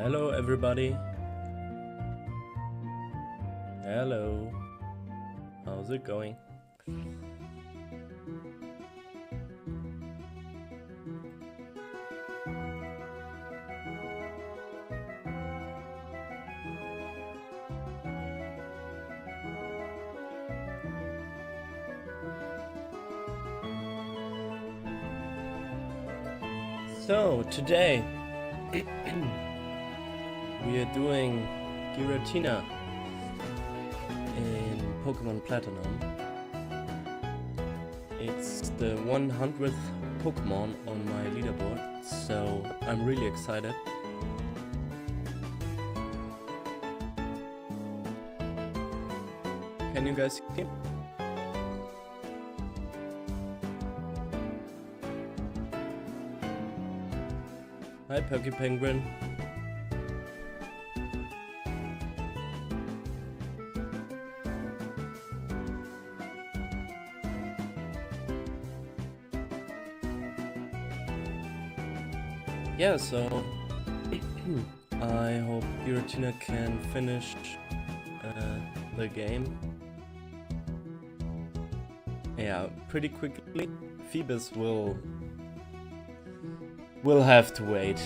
Hello, everybody. Hello. How's it going? So, today we are doing Giratina in Pokemon Platinum. It's the 100th Pokemon on my leaderboard, so I'm really excited. Can you guys hear me? Hi, Perky Penguin. Yeah, so I hope Giratina can finish the game. Yeah, pretty quickly. Phoebus will have to wait.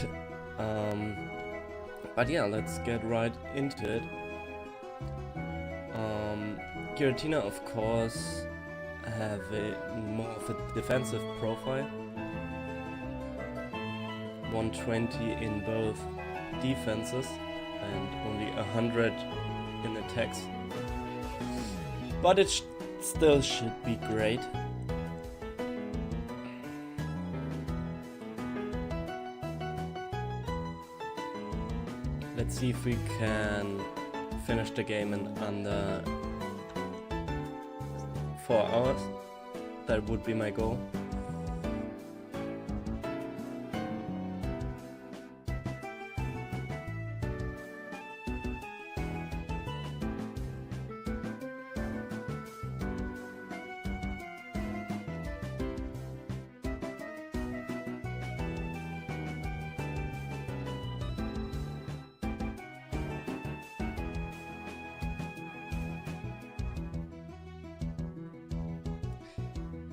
But yeah, let's get right into it. Giratina, of course, have more of a defensive profile. 120 in both defenses and only 100 in attacks. But it still should be great. Let's see if we can finish the game in under 4 hours. That would be my goal.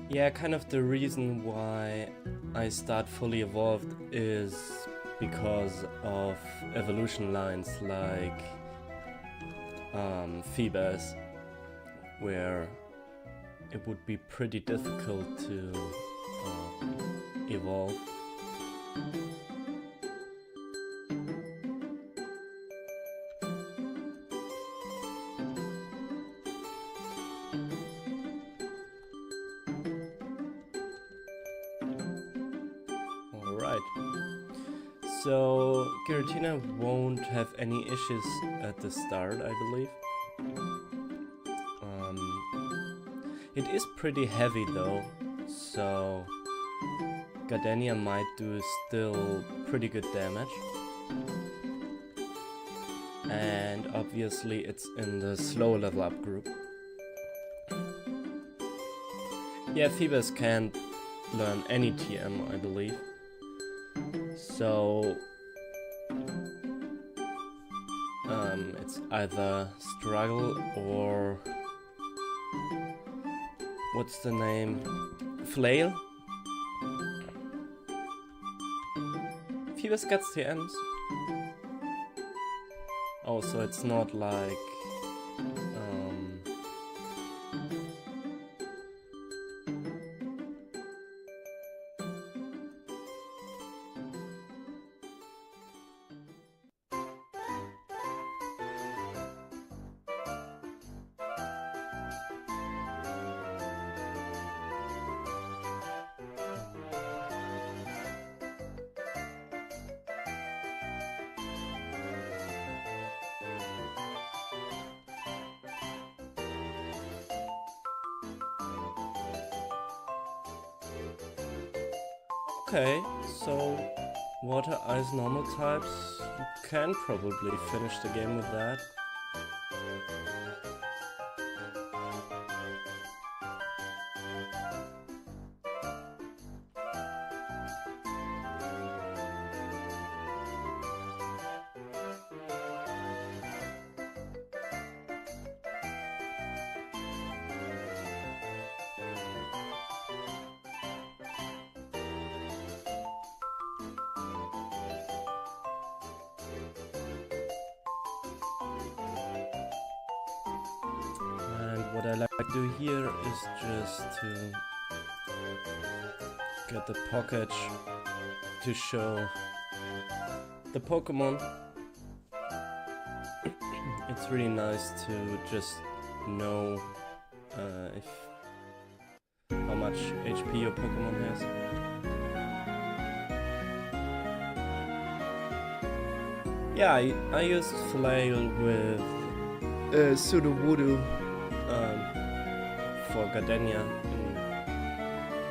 Yeah, kind of the reason why I start fully evolved is because of evolution lines like Phoebus, where it would be pretty difficult to evolve. So Giratina won't have any issues at the start, I believe. It is pretty heavy though, so Gardenia might do still pretty good damage. And obviously it's in the slow level up group. Yeah, Phoebus can't learn any TM, I believe. So it's either struggle or what's the name? Flail? Phoebus gets TMs. Oh, so it's not like okay, so water, ice, normal types, you can probably finish the game with that. I like to do here is just to get the package to show the Pokemon. It's really nice to just know if how much HP your Pokemon has. Yeah, I used Flail with Sudowoodo for Gardenia in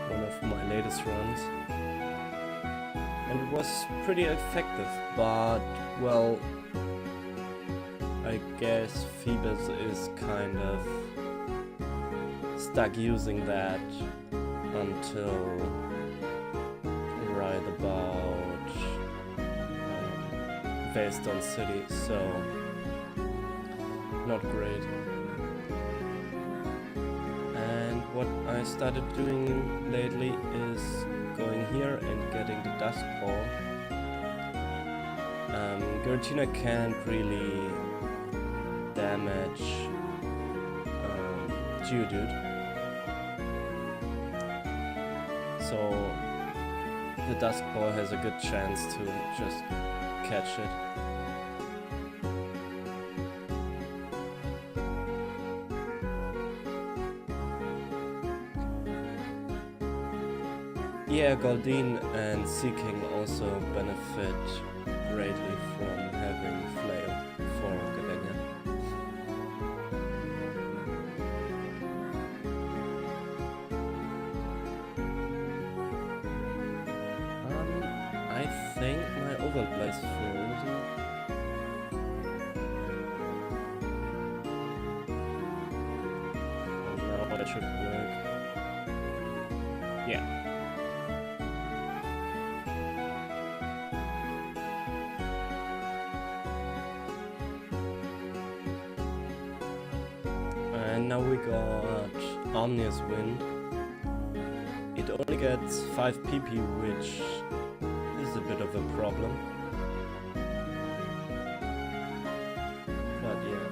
one of my latest runs. And it was pretty effective, but well, I guess Phoebus is kind of stuck using that until right about Veilstone City, so not great. And what I started doing lately is going here and getting the Dusk Ball. Giratina can't really damage Geodude, so the Dusk Ball has a good chance to just catch it. Yeah, Goldeen and Seaking also benefit greatly from having Flail for Gardenia. I think my overplay's frozen. Oh, now that should work. Yeah. And now we got Omnious Wind. It only gets 5 PP, which is a bit of a problem. But yeah.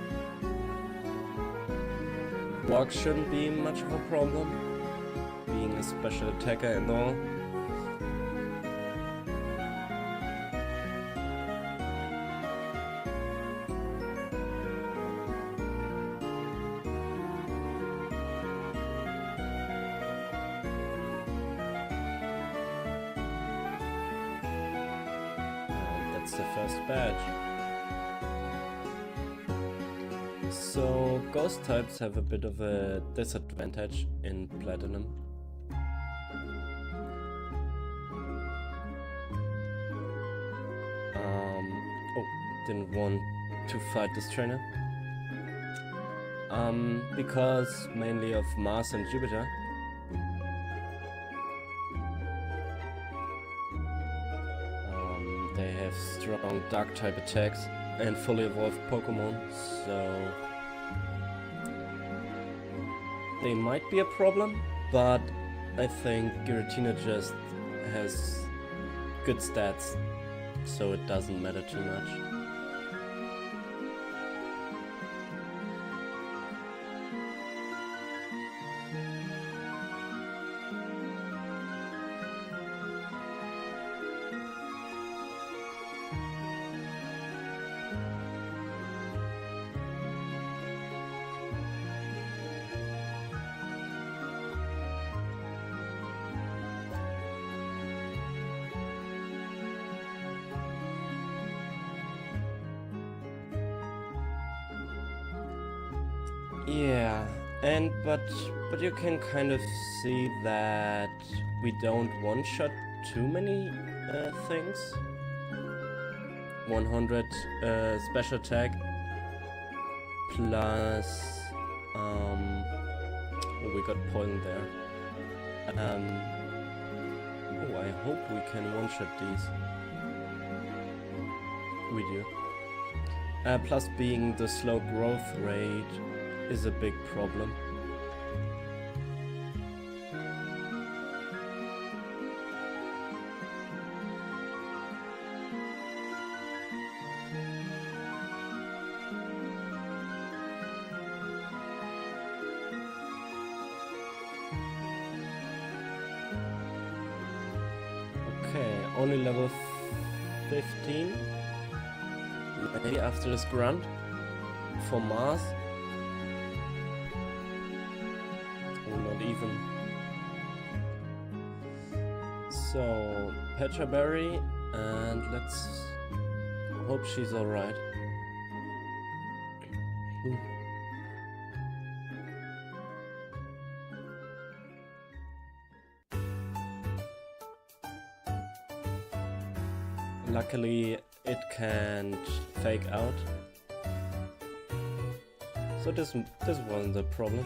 Walk shouldn't be much of a problem, being a special attacker and all. The first badge. So ghost types have a bit of a disadvantage in Platinum. Oh, didn't want to fight this trainer. Because mainly of Mars and Jupiter. They have strong dark type attacks and fully evolved Pokemon, so they might be a problem, but I think Giratina just has good stats, so it doesn't matter too much. Yeah, and but you can kind of see that we don't one-shot too many things. 100 special attack plus oh, we got poison there. Oh, I hope we can one-shot these. We do. Plus being the slow growth rate is a big problem. only level 15. Maybe after this grunt for Mars. Or not even. So, Petra Berry, and let's hope she's alright. Luckily, it can't fake out, so this wasn't a problem.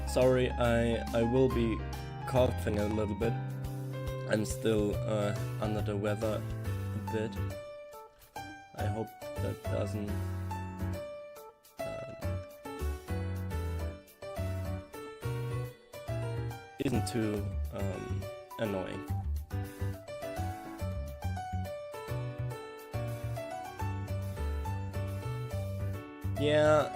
Sorry, I will be coughing a little bit. I'm still under the weather a bit. I hope that doesn't isn't too annoying. Yeah,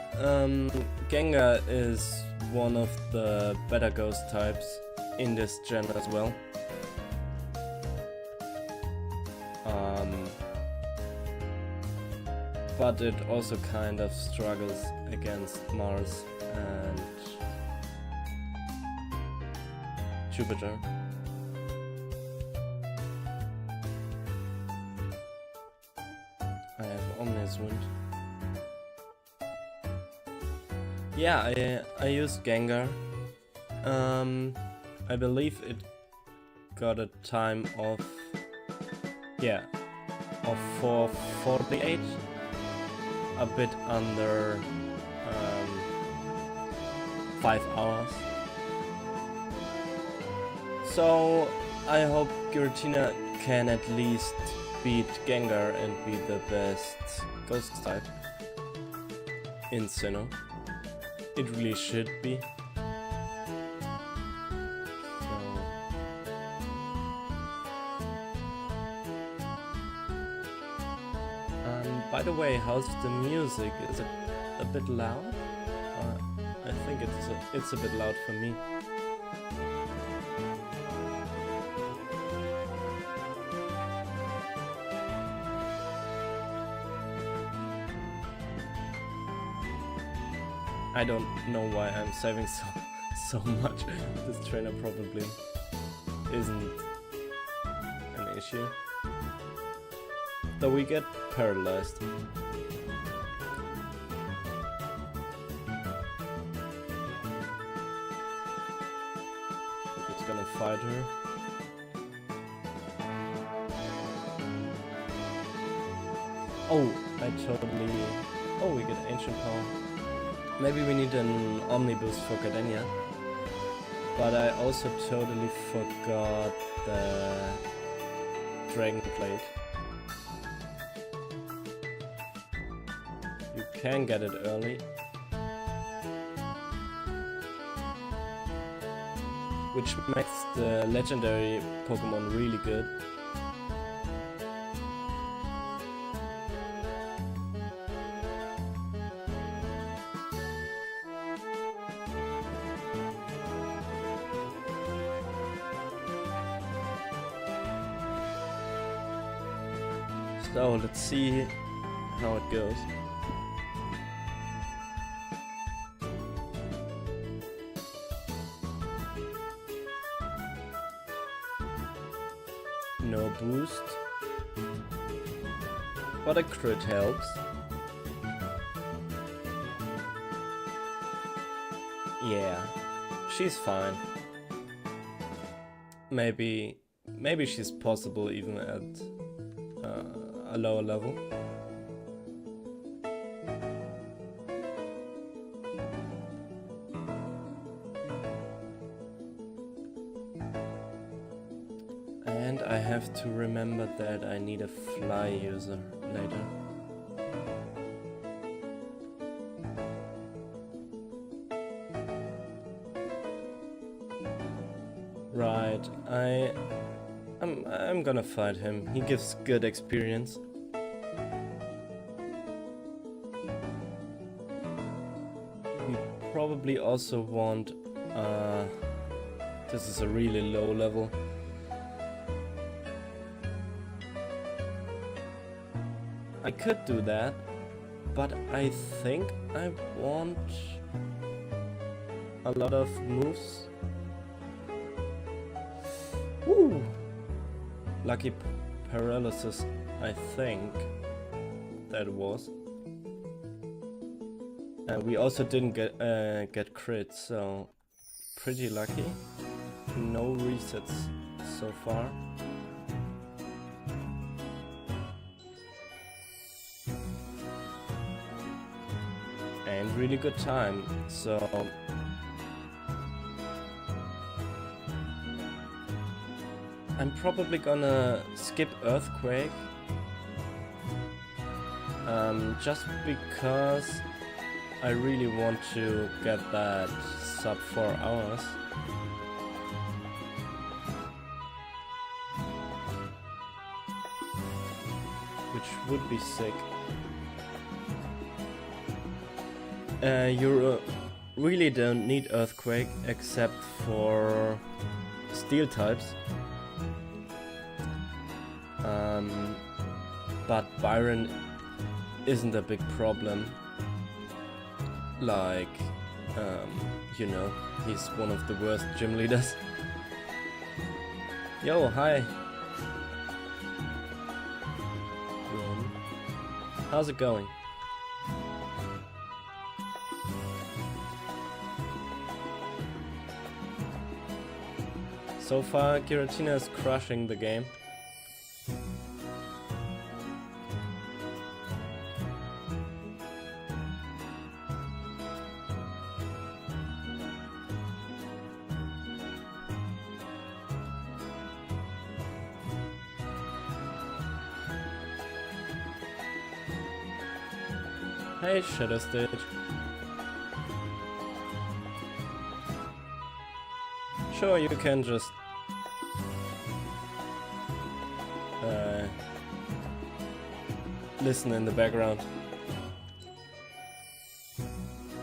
Gengar is one of the better ghost types in this gen as well. But it also kind of struggles against Mars and Jupiter. I have Omni's Wind. Yeah, I used Gengar. I believe it got a time of 448, a bit under 5 hours. So I hope Giratina can at least beat Gengar and be the best ghost type in Sinnoh. It really should be. By the way, how's the music? Is it a bit loud? I think it's a bit loud for me. I don't know why I'm saving so much. This trainer probably isn't an issue. Though we get paralyzed. It's gonna fight her. Oh, oh, we get ancient power. Maybe we need an omnibus for Gardenia. But I also totally forgot the Dragon Blade. You can get it early. Which makes the legendary Pokemon really good. So let's see how it goes. No boost, but a crit helps. Yeah, she's fine. Maybe she's possible even at a lower level. And I have to remember that I need a fly user later. Alright, I'm gonna fight him. He gives good experience. We probably also want this is a really low level. I could do that, but I think I want a lot of moves. Woo! Lucky paralysis, I think that was. And we also didn't get crit, so pretty lucky. No resets so far. And really good time, so I'm probably gonna skip Earthquake, just because I really want to get that sub 4 hours. Which would be sick. You really don't need Earthquake except for steel types. But Byron isn't a big problem. Like, you know, he's one of the worst gym leaders. Yo, hi. How's it going? So far, Giratina is crushing the game. Hey, Shadow Stitch. Sure, you can just listen in the background.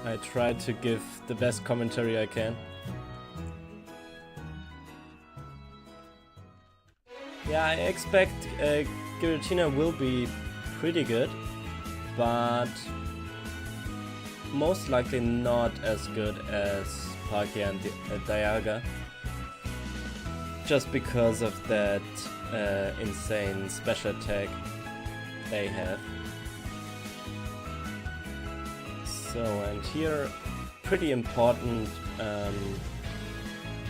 I try to give the best commentary I can. Yeah, I expect Giratina will be pretty good, but most likely not as good as Palkia and Dialga, just because of that insane special attack they have. So, and here, pretty important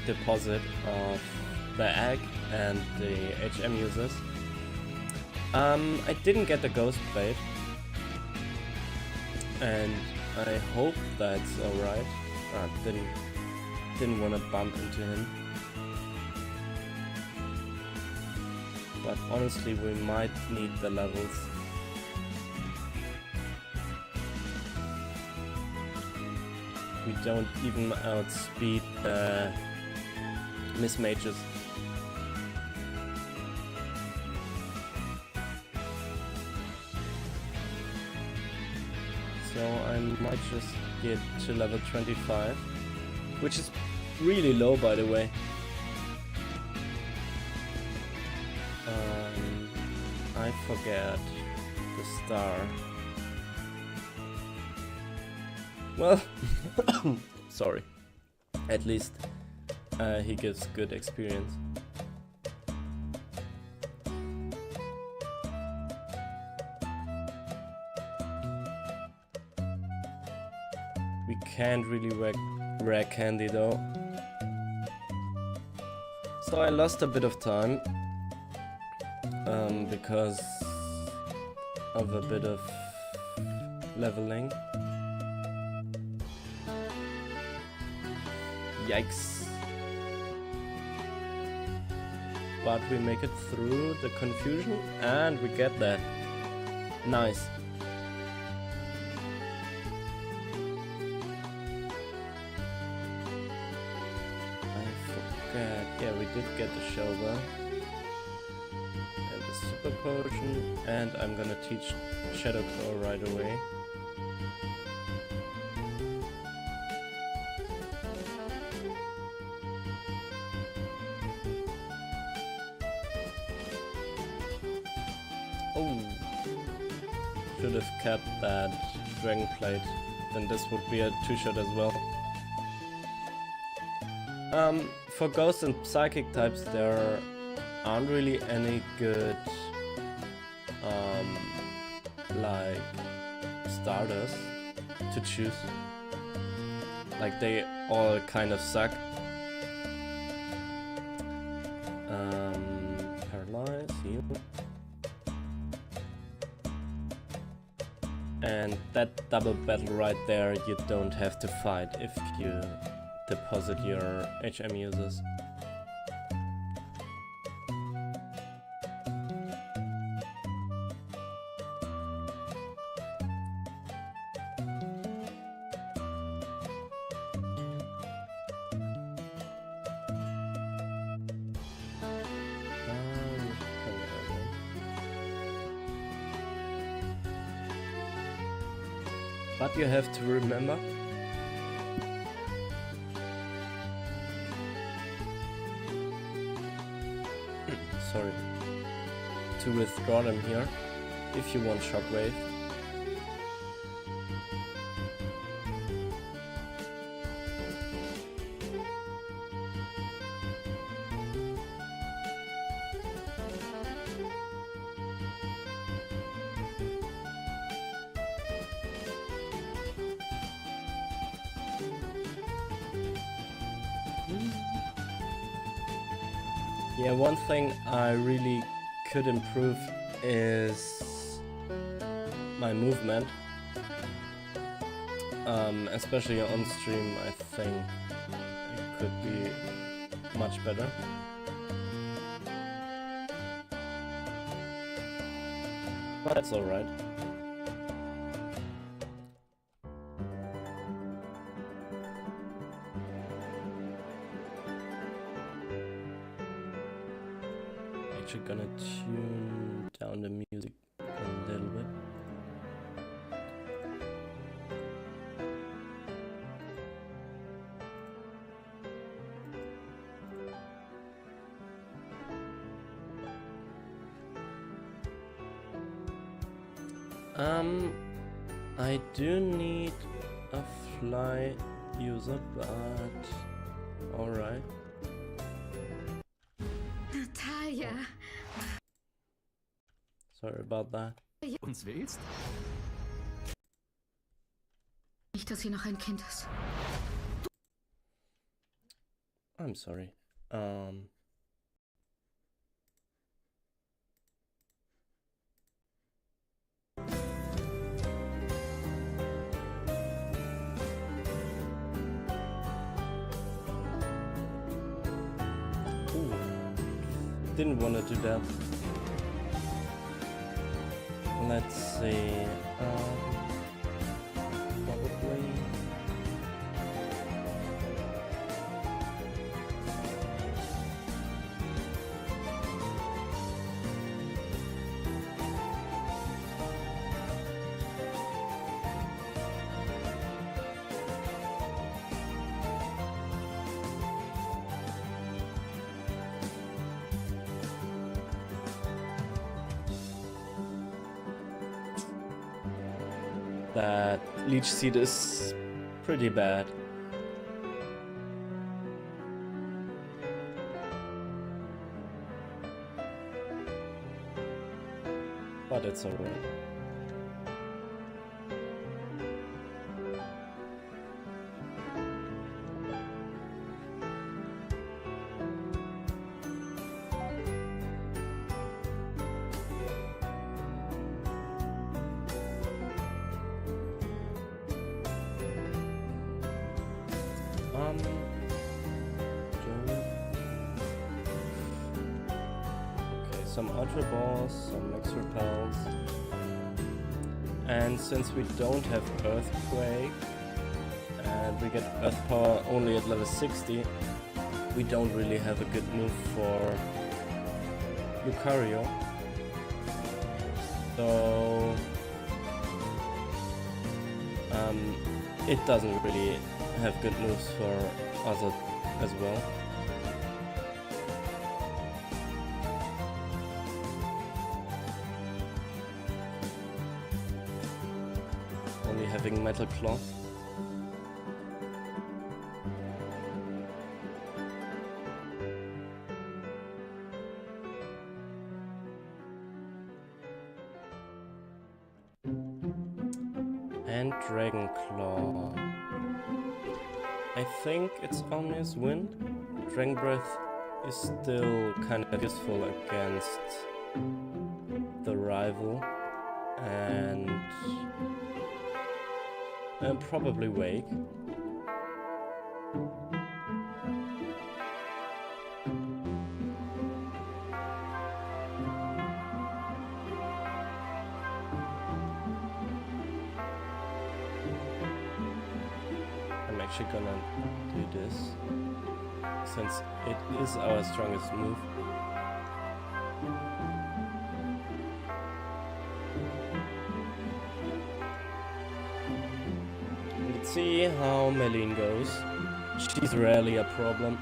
deposit of the egg and the HM users. I didn't get the Ghost Blade, and I hope that's alright. Didn't want to bump into him. But honestly, we might need the levels. We don't even outspeed Miss Mages. So I might just get to level 25, which is really low, by the way. I forget the star. Well, sorry. At least he gives good experience. We can't really rare candy though. So I lost a bit of time because of a bit of leveling. Yikes. But we make it through the confusion and we get that. Nice. I forget Yeah, we did get the shovel. And the super potion. And I'm gonna teach Shadow Claw right away. Oh, should have kept that Dragon Plate. Then this would be a 2-shot as well. For Ghost and Psychic types, there aren't really any good, like, starters to choose. Like, they all kind of suck. Paralyze, heal. And that double battle right there, you don't have to fight if you deposit your HM users. But you have to remember sorry, to withdraw them here if you want Shockwave. Yeah, one thing I really could improve is my movement. Especially on stream, I think it could be much better. But that's alright. Actually gonna tune down the music a little bit. I do need a fly user, but alright. Natalia. Sorry about that. Uns willst? Nicht, dass sie noch ein Kind ist. I'm sorry. Didn't want to do that. Let's see. Probably. That leech seed is pretty bad. But it's alright. Okay, some Ultra Balls, some Max Repels. And since we don't have Earthquake, and we get Earth Power only at level 60, we don't really have a good move for Lucario. So it doesn't really have good moves for us as well. Only having Metal Claw. And Dragon Claw. I think it's Omnius Wind. Dragon Breath is still kind of useful against the rival. And probably Wake. I'm actually gonna do this, since it is our strongest move. Let's see how Meline goes. She's rarely a problem.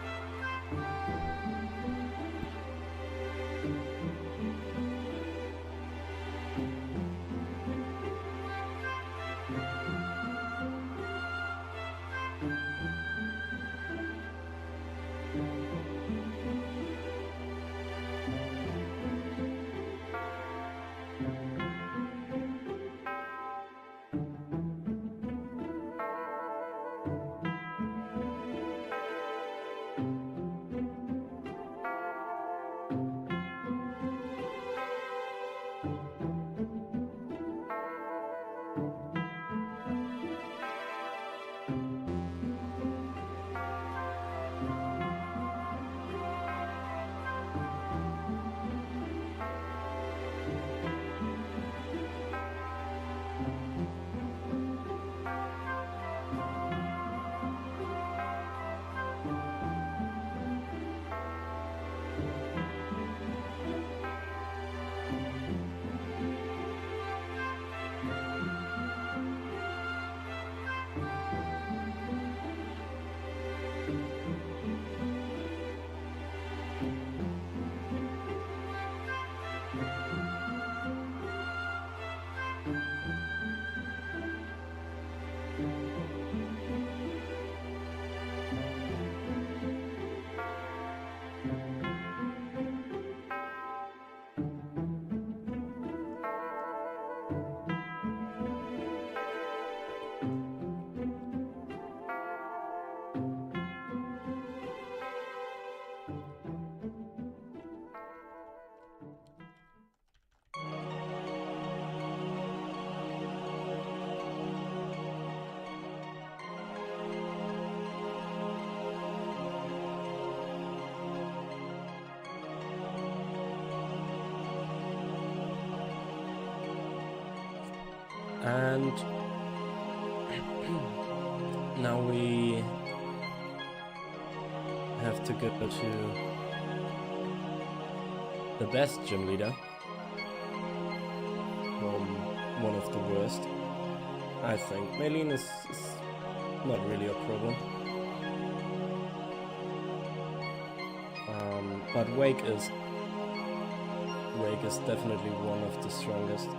And now we have to go to the best gym leader from one of the worst. I think Meline is not really a problem. But Wake is definitely one of the strongest,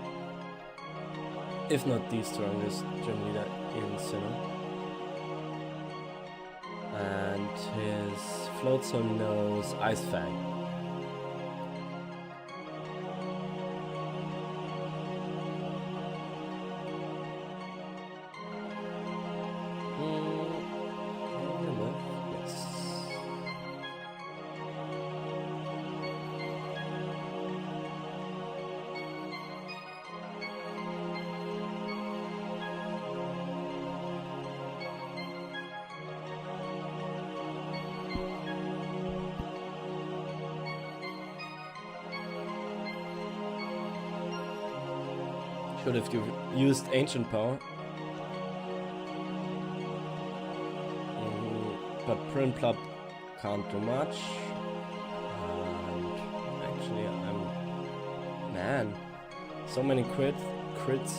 if not the strongest gym leader in Sinnoh. And his float zone knows Ice Fang. Should have used Ancient Power. But Prinplup can't do much. And actually, man, so many crits.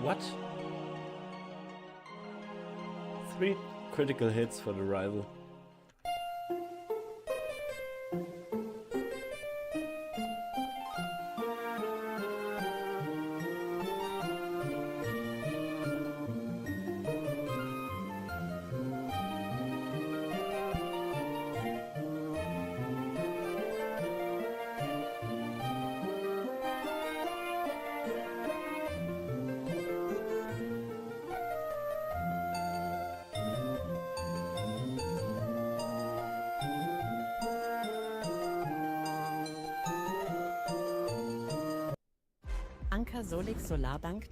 What? 3 critical hits for the rival. Anker Solik Solarbank.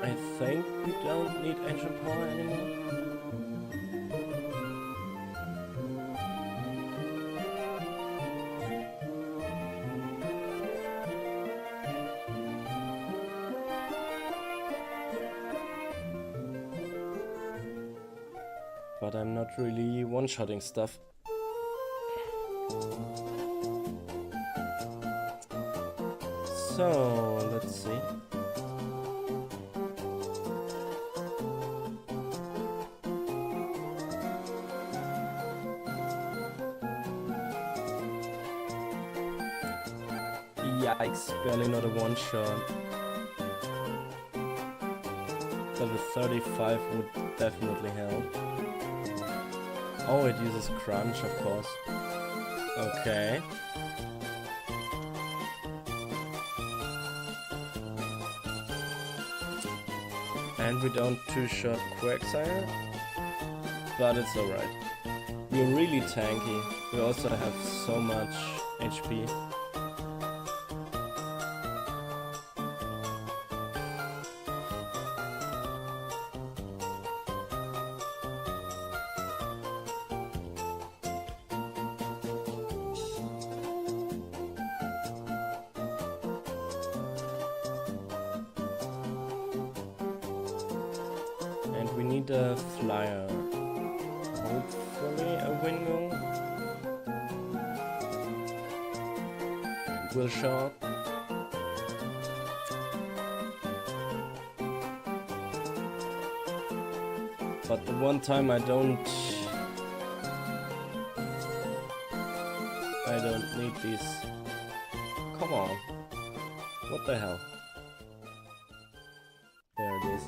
I think we don't need ancient power anymore. But I'm not really one-shotting stuff. So, let's see. Yikes, barely not a one-shot. Level 35 would definitely help. Oh, it uses crunch, of course. Okay. And we don't two-shot Quagsire, but it's alright. We're really tanky. We also have so much HP. And we need a flyer. Hopefully a Wingo will show up. But the one time I don't need these. Come on. What the hell? There it is.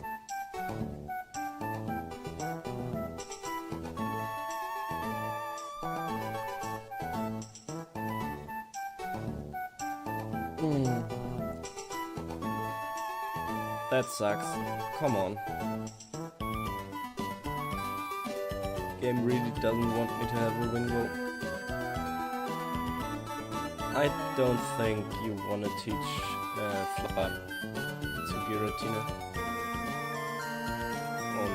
That sucks. Come on. Game really doesn't want me to have a Wingo. I don't think you want to teach fly to Giratina. Oh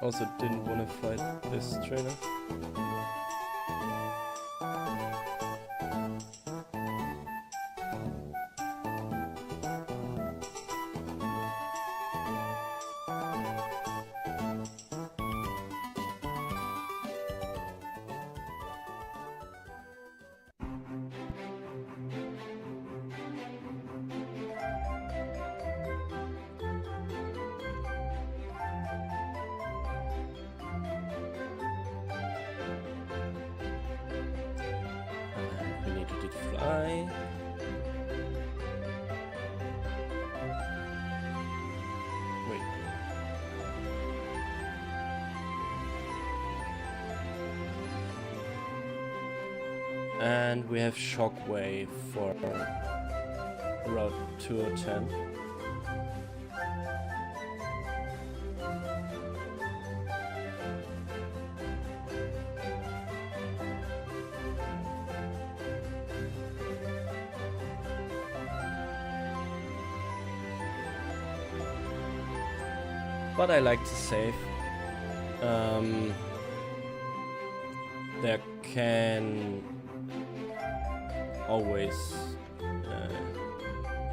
no. Also didn't want to fight this trainer. We need to fly. Wait. And we have Shockwave for Route 210. but I like to save. There can always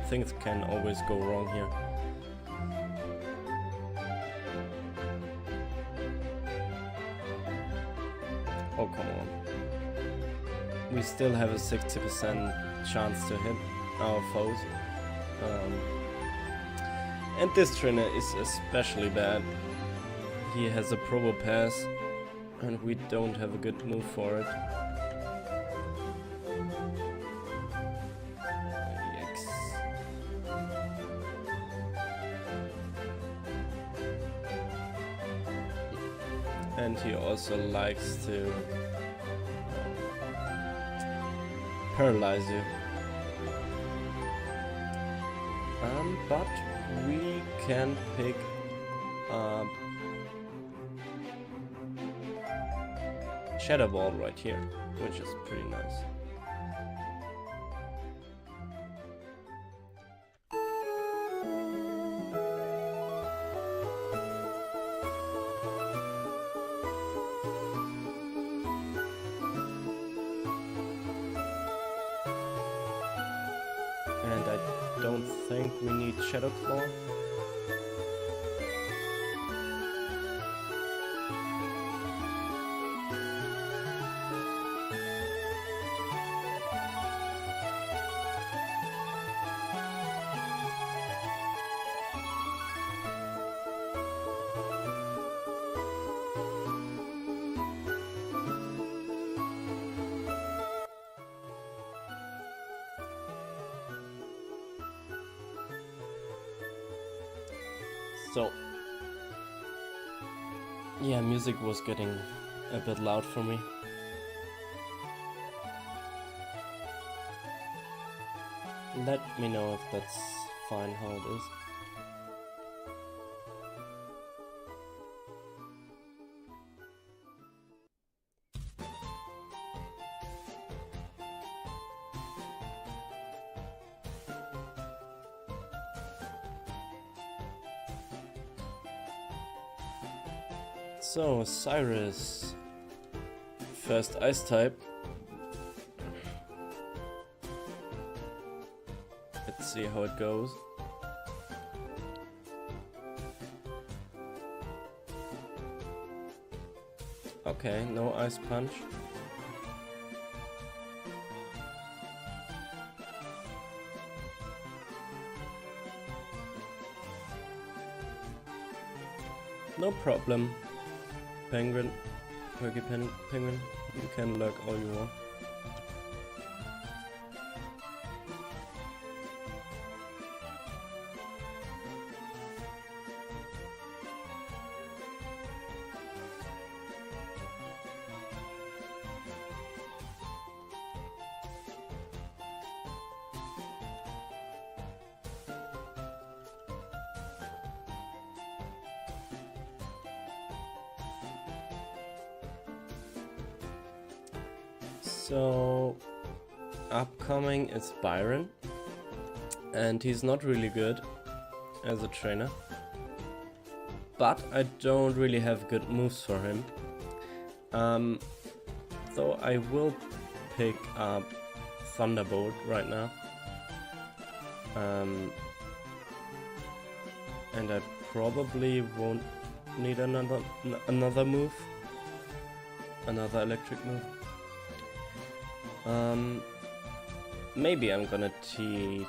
things can always go wrong here. Oh, come on. We still have a 60% chance to hit our foes. And this trainer is especially bad. He has a probo pass and we don't have a good move for it. Yikes. And he also likes to paralyze you. But we can pick up Shadow Ball right here, which is pretty nice. And I don't think we need Shadow Claw. So, yeah, music was getting a bit loud for me. Let me know if that's fine how it is. So, Cyrus, first ice type. Let's see how it goes. Okay, no ice punch. No problem. Penguin, Perky Penguin, you can lurk all you want. So, upcoming is Byron, and he's not really good as a trainer, but I don't really have good moves for him. So I will pick up Thunderbolt right now, and I probably won't need another move, another electric move. Maybe I'm gonna teach,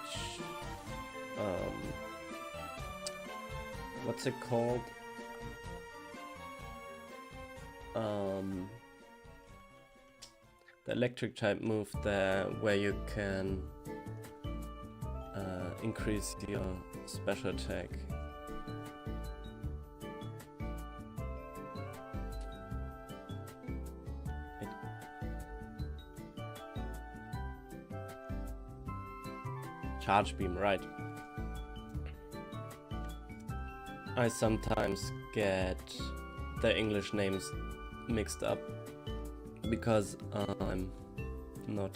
what's it called? The electric type move there, where you can increase your special attack. Charge Beam, right. I sometimes get the English names mixed up because I'm not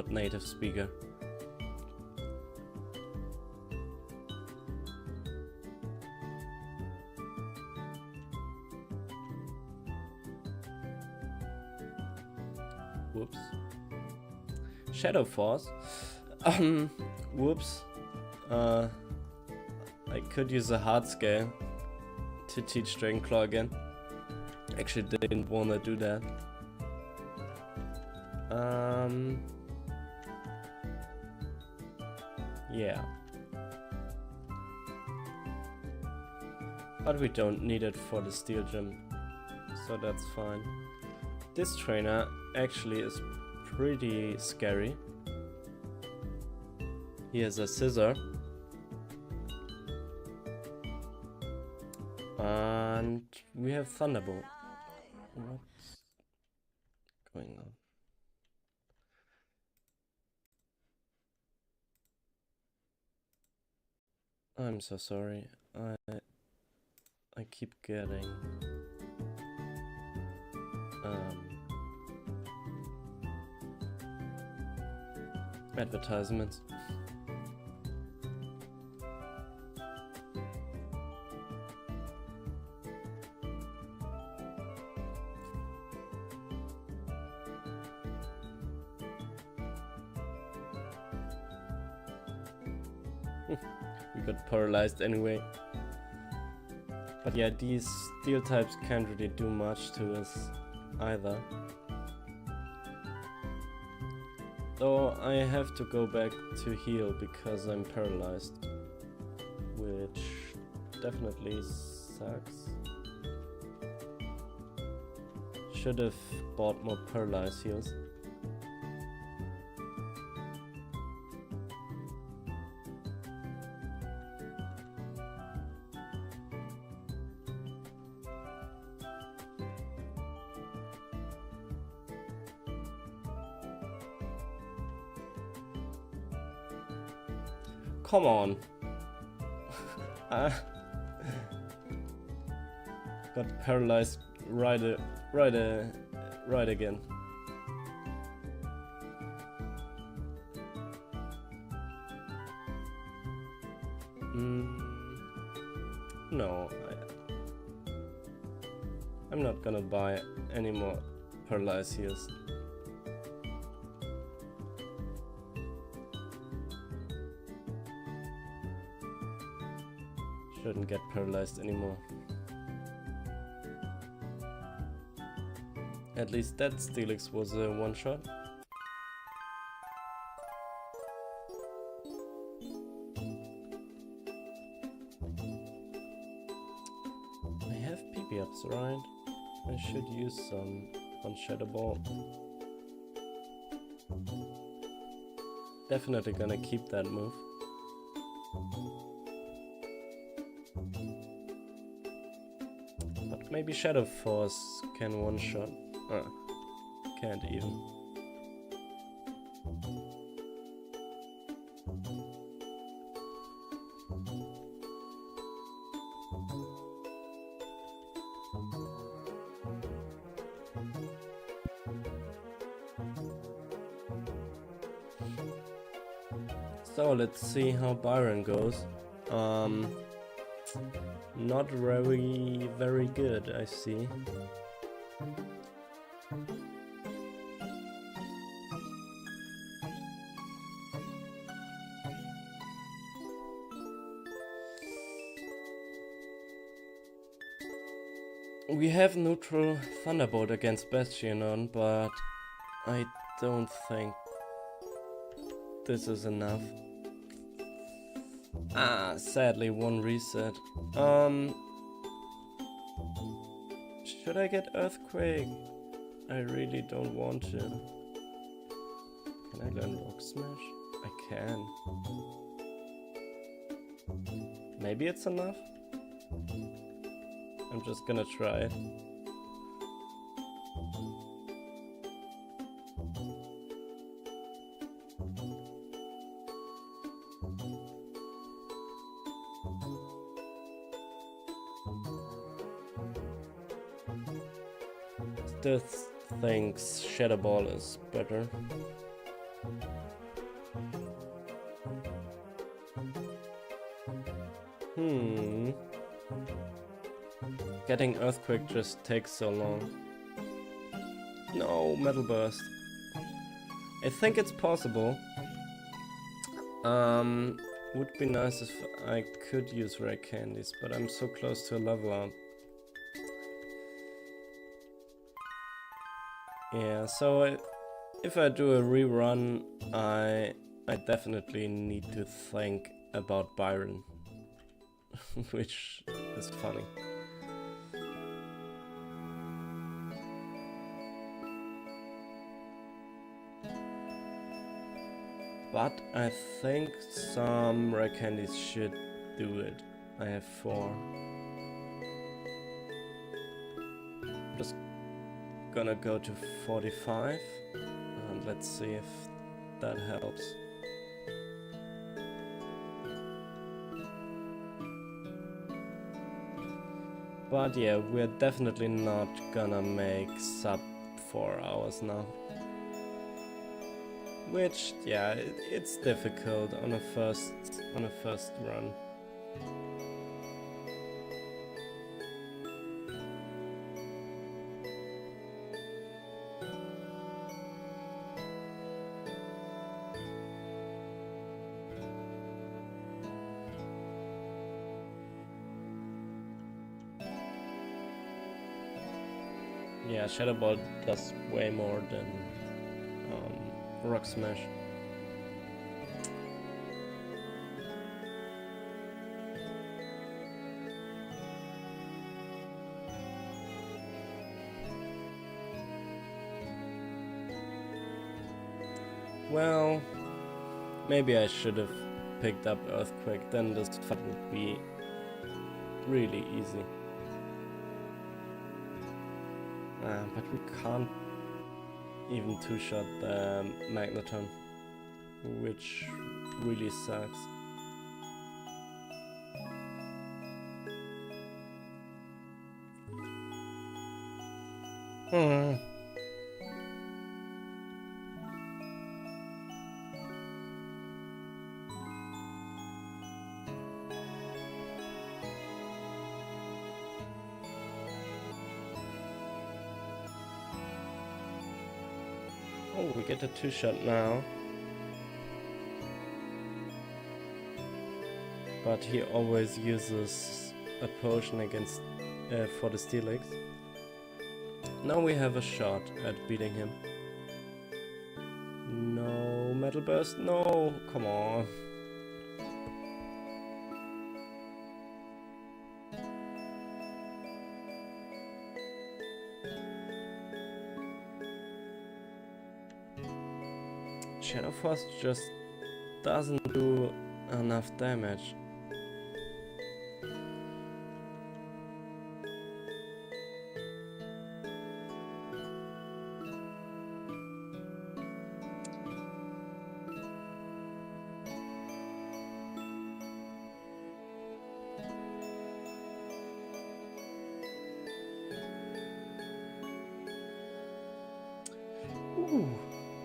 native speaker. Whoops. Shadow Force. Whoops. I could use a hard scale to teach Dragon Claw again. Actually didn't wanna do that. Yeah. But we don't need it for the Steel Gym, so that's fine. This trainer actually is pretty scary. He has a scissor. And we have Thunderbolt. What's going on? I'm so sorry. I keep getting advertisements. We got paralyzed anyway. But yeah, these steel types can't really do much to us either. Though I have to go back to heal because I'm paralyzed, which definitely sucks. Should have bought more paralyzed heals. Come on. Got paralyzed right again. No, I'm not gonna buy any more paralyzed heals. Shouldn't get paralyzed anymore. At least that Steelix was a one-shot. I have PP-ups, right? I should use some on Shadow Ball. Definitely gonna keep that move. But maybe Shadow Force can one-shot. Can't even. So let's see how Byron goes. Not very good, I see. We have neutral Thunderbolt against Bastion, but I don't think this is enough. Sadly one reset. Should I get Earthquake? I really don't want to. Can I learn Rock Smash? I can. Maybe it's enough? I'm just gonna try it. Still thinks Shadow Ball is better. Getting Earthquake just takes so long. No, Metal Burst. I think it's possible. Would be nice if I could use rare candies, but I'm so close to a level up. Yeah, so if I do a rerun, I definitely need to think about Byron, which is funny. But I think some rare candies should do it. I have 4. Just gonna go to 45 and let's see if that helps. But yeah, we're definitely not gonna make sub 4 hours now. Which, yeah, it's difficult on a first run. Yeah, Shadow Ball does way more than Rock Smash. Well, maybe I should have picked up Earthquake, then this fight would be really easy. But we can't even two-shot the Magneton, which really sucks. Oh, we get a two-shot now. But he always uses a potion against for the Steelix. Now we have a shot at beating him. No, Metal Burst, no, come on. Shadow Force just doesn't do enough damage. Ooh,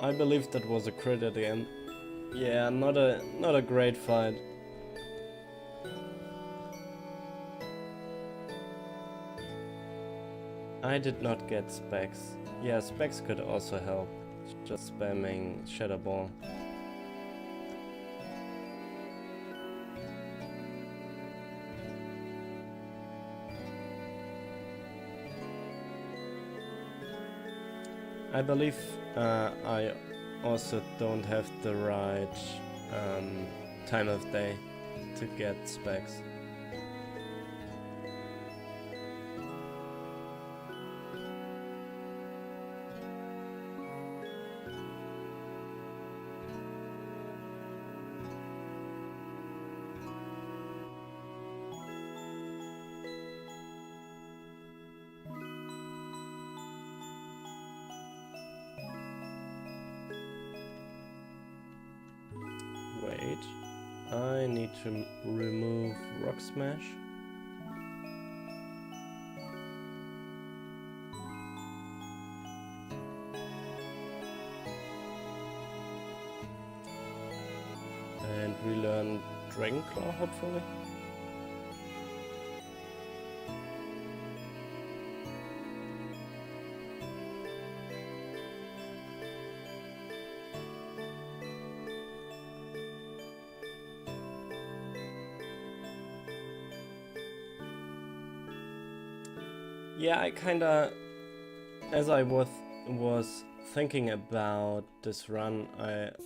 I believe that was a crit at the end. Yeah, not a great fight. I did not get Specs. Yeah, Specs could also help. Just spamming Shadow Ball. I believe I also don't have the right time of day to get Specs. Wait, I need to remove Rock Smash. And relearn Dragon Claw, hopefully. Yeah, I kinda, as I was thinking about this run,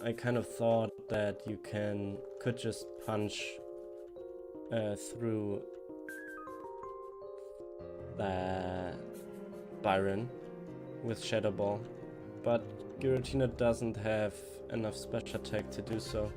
I kind of thought that you could just punch through the Byron with Shadow Ball, but Giratina doesn't have enough special attack to do so.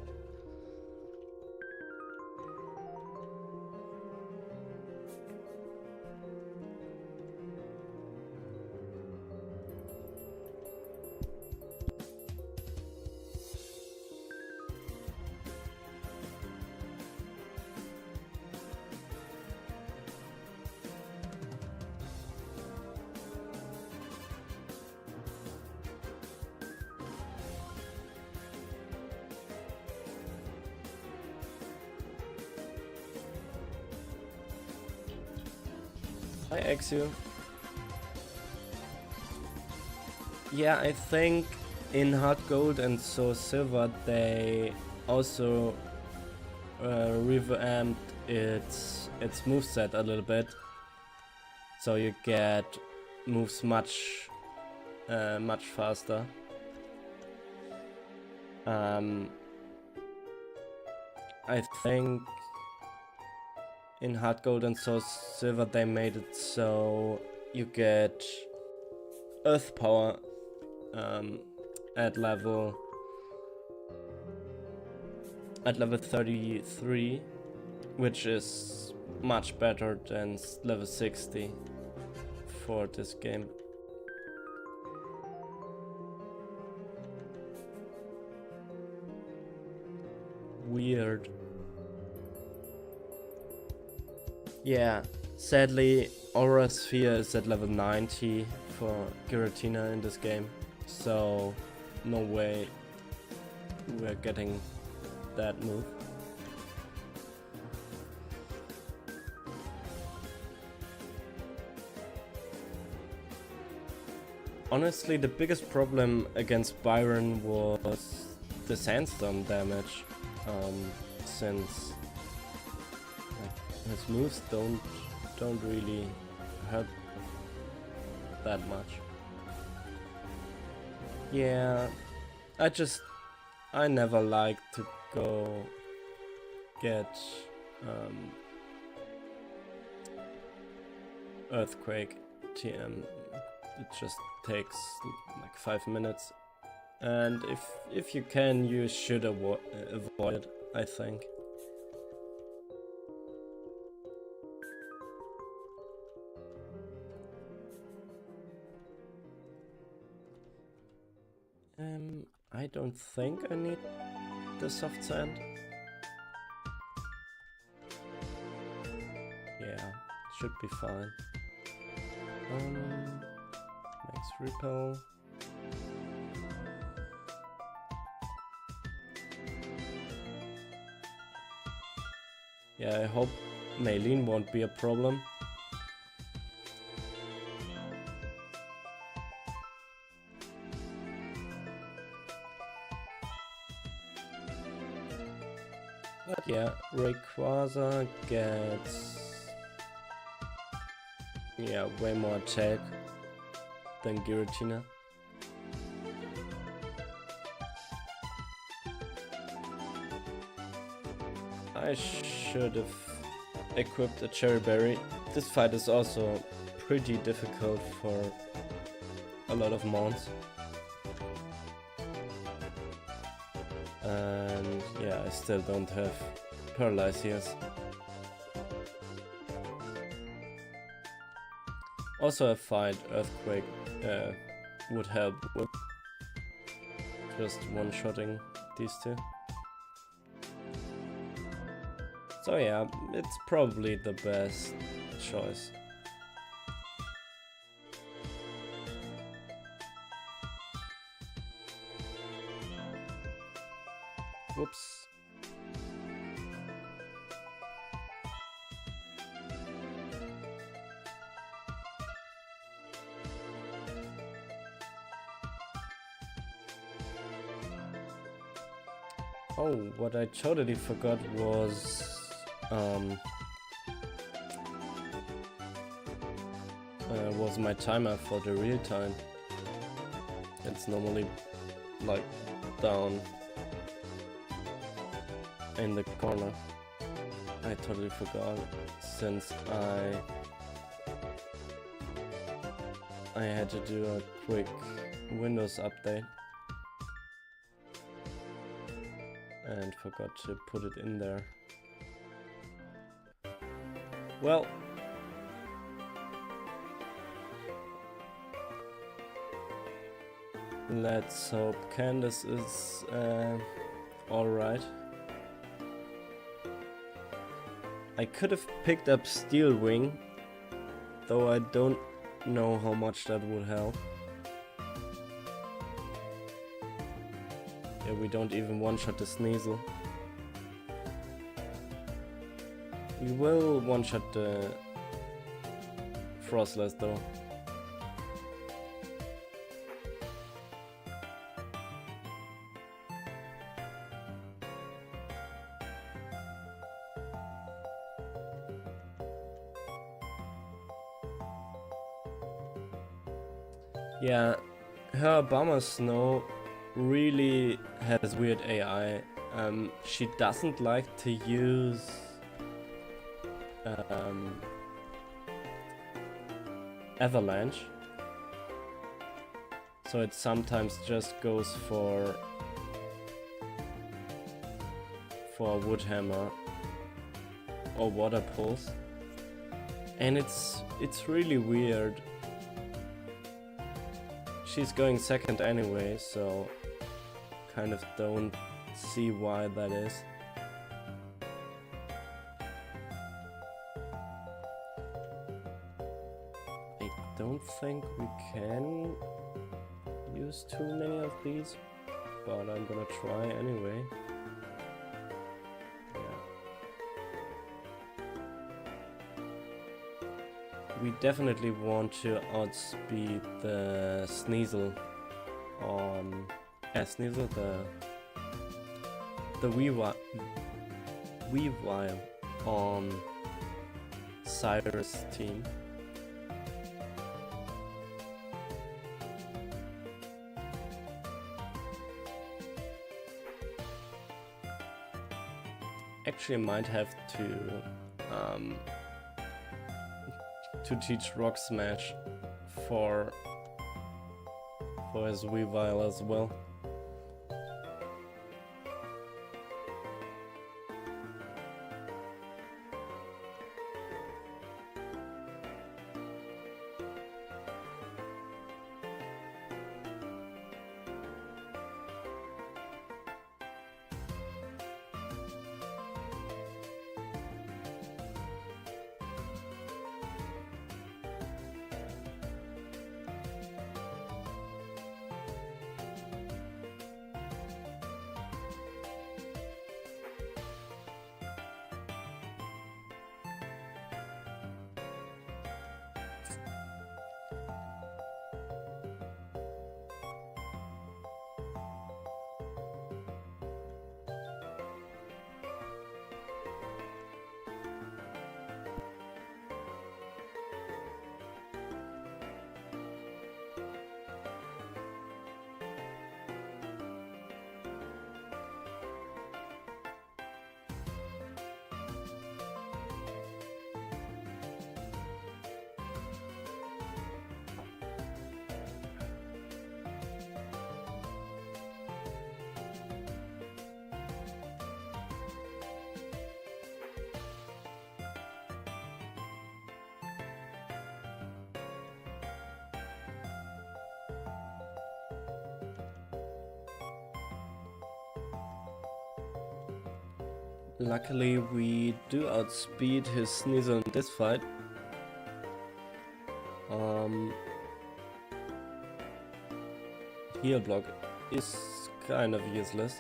Hi Exu. Yeah, I think in Hard Gold and Soul Silver they also revamped its moveset a little bit, so you get moves much faster. I think in Hard Gold and Soul Silver they made it so you get Earth Power at level 33, which is much better than level 60 for this game. Weird. Yeah, sadly Aura Sphere is at level 90 for Giratina in this game, so no way we're getting that move. Honestly, the biggest problem against Byron was the sandstorm damage, since his moves don't really hurt that much. Yeah, I never like to go get Earthquake TM. It just takes like 5 minutes, and if you can, you should avoid it, I think. I don't think I need the soft sand. Yeah, should be fine. Max repel. Yeah, I hope Maylene won't be a problem. But yeah, Rayquaza gets way more attack than Giratina. I should have equipped a Cherry Berry. This fight is also pretty difficult for a lot of mons. And yeah, I still don't have Paralyzers. Also a fight Earthquake would help with just one-shotting these two. So yeah, it's probably the best choice. Whoops. Oh, what I totally forgot was was my timer for the real time. It's normally like down in the corner. I totally forgot since I had to do a quick Windows update and forgot to put it in there. Well, let's hope Candace is alright. I could have picked up Steel Wing, though I don't know how much that would help. Yeah, we don't even one-shot the Sneasel. We will one-shot the Frostless though. Yeah, her Bomber Snow really has weird AI. She doesn't like to use Avalanche, so it sometimes just goes for Wood Hammer or Water Pulse, and it's really weird. She's going second anyway, so kind of don't see why that is. I don't think we can use too many of these, but I'm gonna try anyway. We definitely want to outspeed the Sneasel on... Sneasel, the Weavile on Cyrus' team. Actually, might have to teach Rock Smash for his Weavile as well. Luckily, we do outspeed his Sneasel in this fight. Heal block is kind of useless.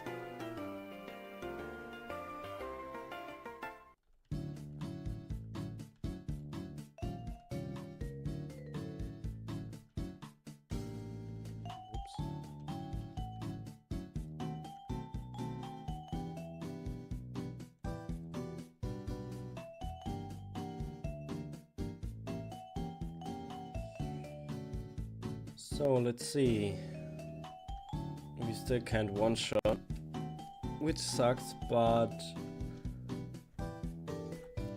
So let's see. We still can't one-shot, which sucks, but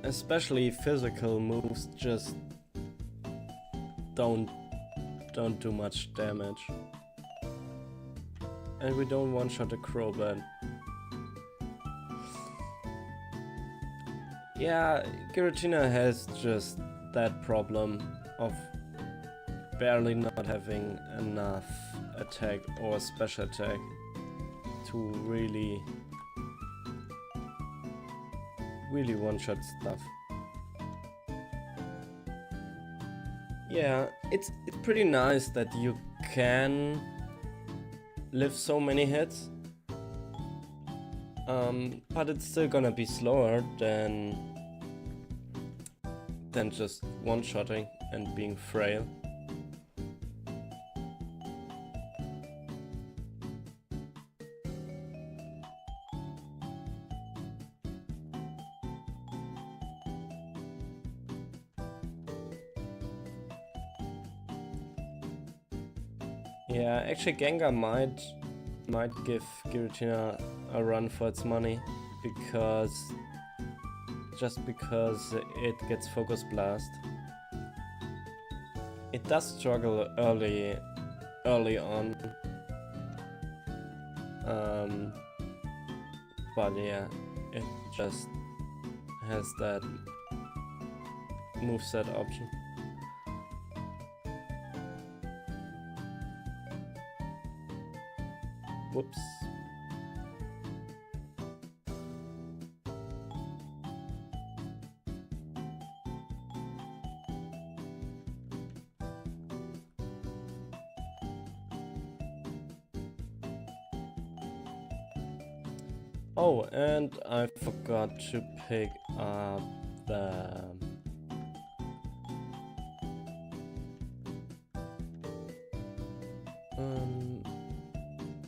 especially physical moves just don't do much damage. And we don't one-shot a Crobat. Yeah, Giratina has just that problem of barely not having enough attack or special attack to really one-shot stuff. Yeah, it's pretty nice that you can live so many hits, but it's still gonna be slower than just one-shotting and being frail. Yeah, actually Gengar might give Giratina a run for its money, because it gets Focus Blast. It does struggle early on, but yeah, it just has that moveset option. Whoops. Oh, and I forgot to pick up the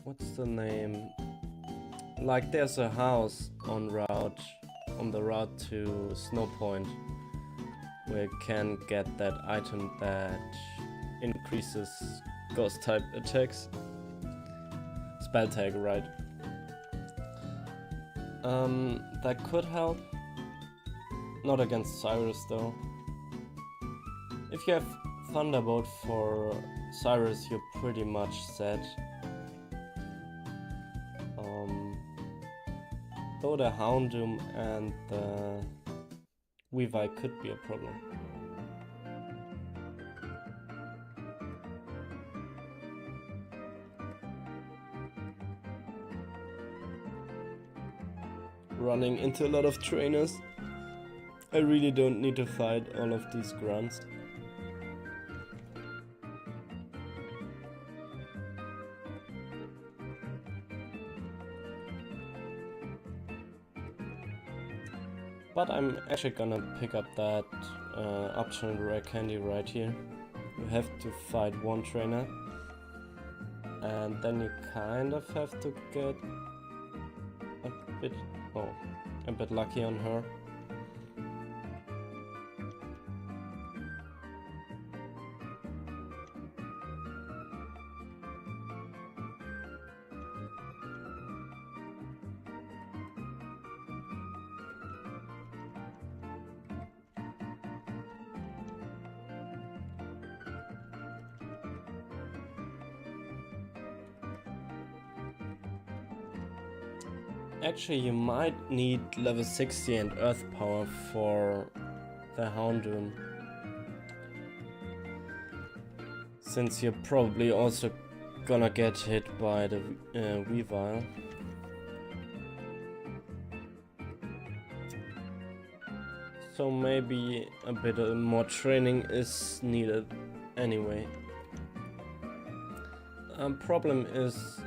what's the name? Like, there's a house on the route to Snow Point where you can get that item that increases ghost type attacks. Spell tag, right? That could help. Not against Cyrus though. If you have Thunderbolt for Cyrus, you're pretty much set. Though the Houndoom and the Weavile could be a problem. Running into a lot of trainers. I really don't need to fight all of these grunts. But I'm actually gonna pick up that optional rare candy right here. You have to fight one trainer, and then you kind of have to get a bit lucky on her. Actually, you might need level 60 and Earth Power for the Houndoom, since you're probably also gonna get hit by the Weavile. So maybe a bit more training is needed anyway. Problem is,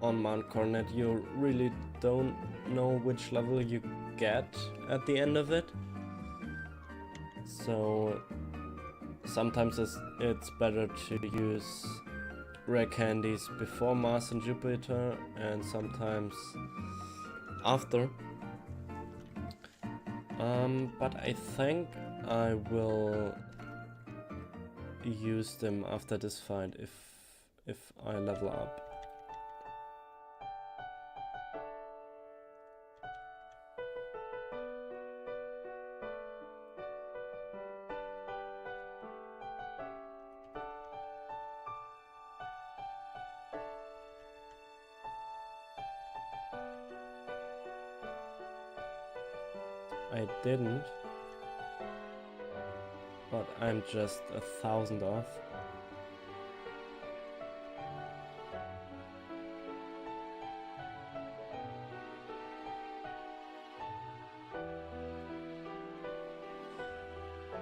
on Mount Coronet, you really don't know which level you get at the end of it. So sometimes it's better to use rare candies before Mars and Jupiter, and sometimes after. But I think I will use them after this fight if I level up. I didn't, but I'm just 1,000 off.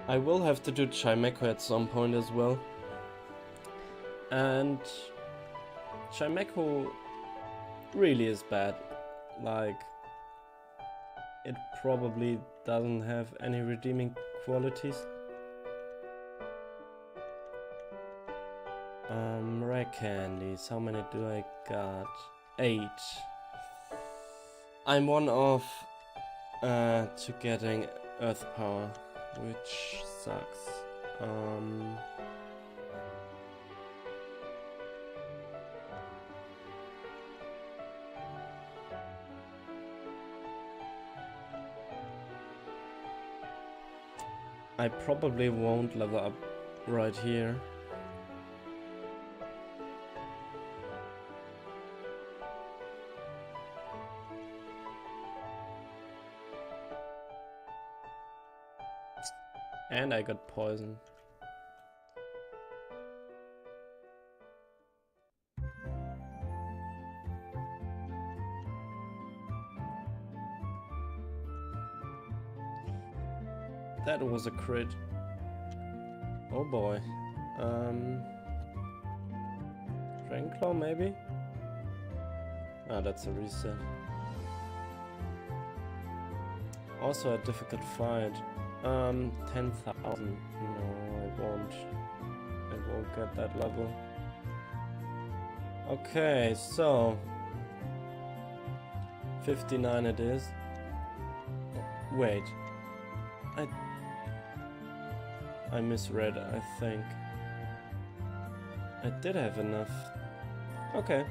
I will have to do Chimeco at some point as well. And Chimeco really is bad. Like, it probably doesn't have any redeeming qualities. Rare candies, how many do I got? 8. I'm one off to getting Earth Power, which sucks. I probably won't level up right here. And I got poison. That was a crit. Oh boy. Dragonclaw maybe? Ah, that's a reset. Also a difficult fight. 10,000. No, I won't. I won't get that level. Okay, so 59 it is. Wait. I misread, I think. I did have enough. Okay.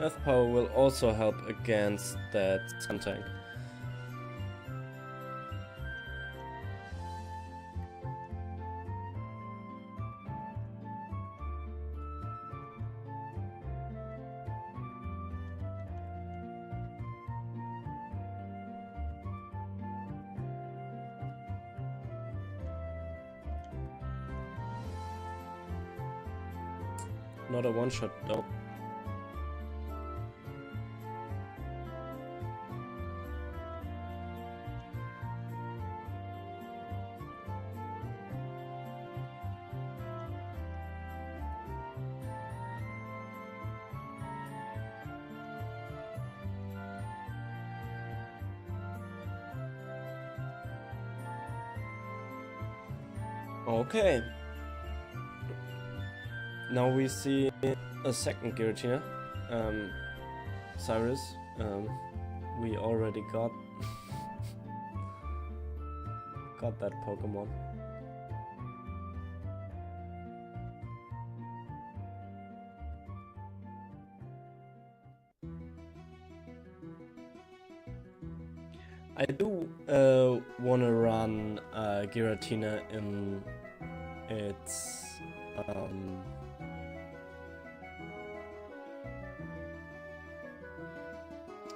Earth Power will also help against that Sun Tank. Not a one-shot though. Okay. Now we see a second Giratina, Cyrus. We already got that Pokemon. I do wanna run Giratina in its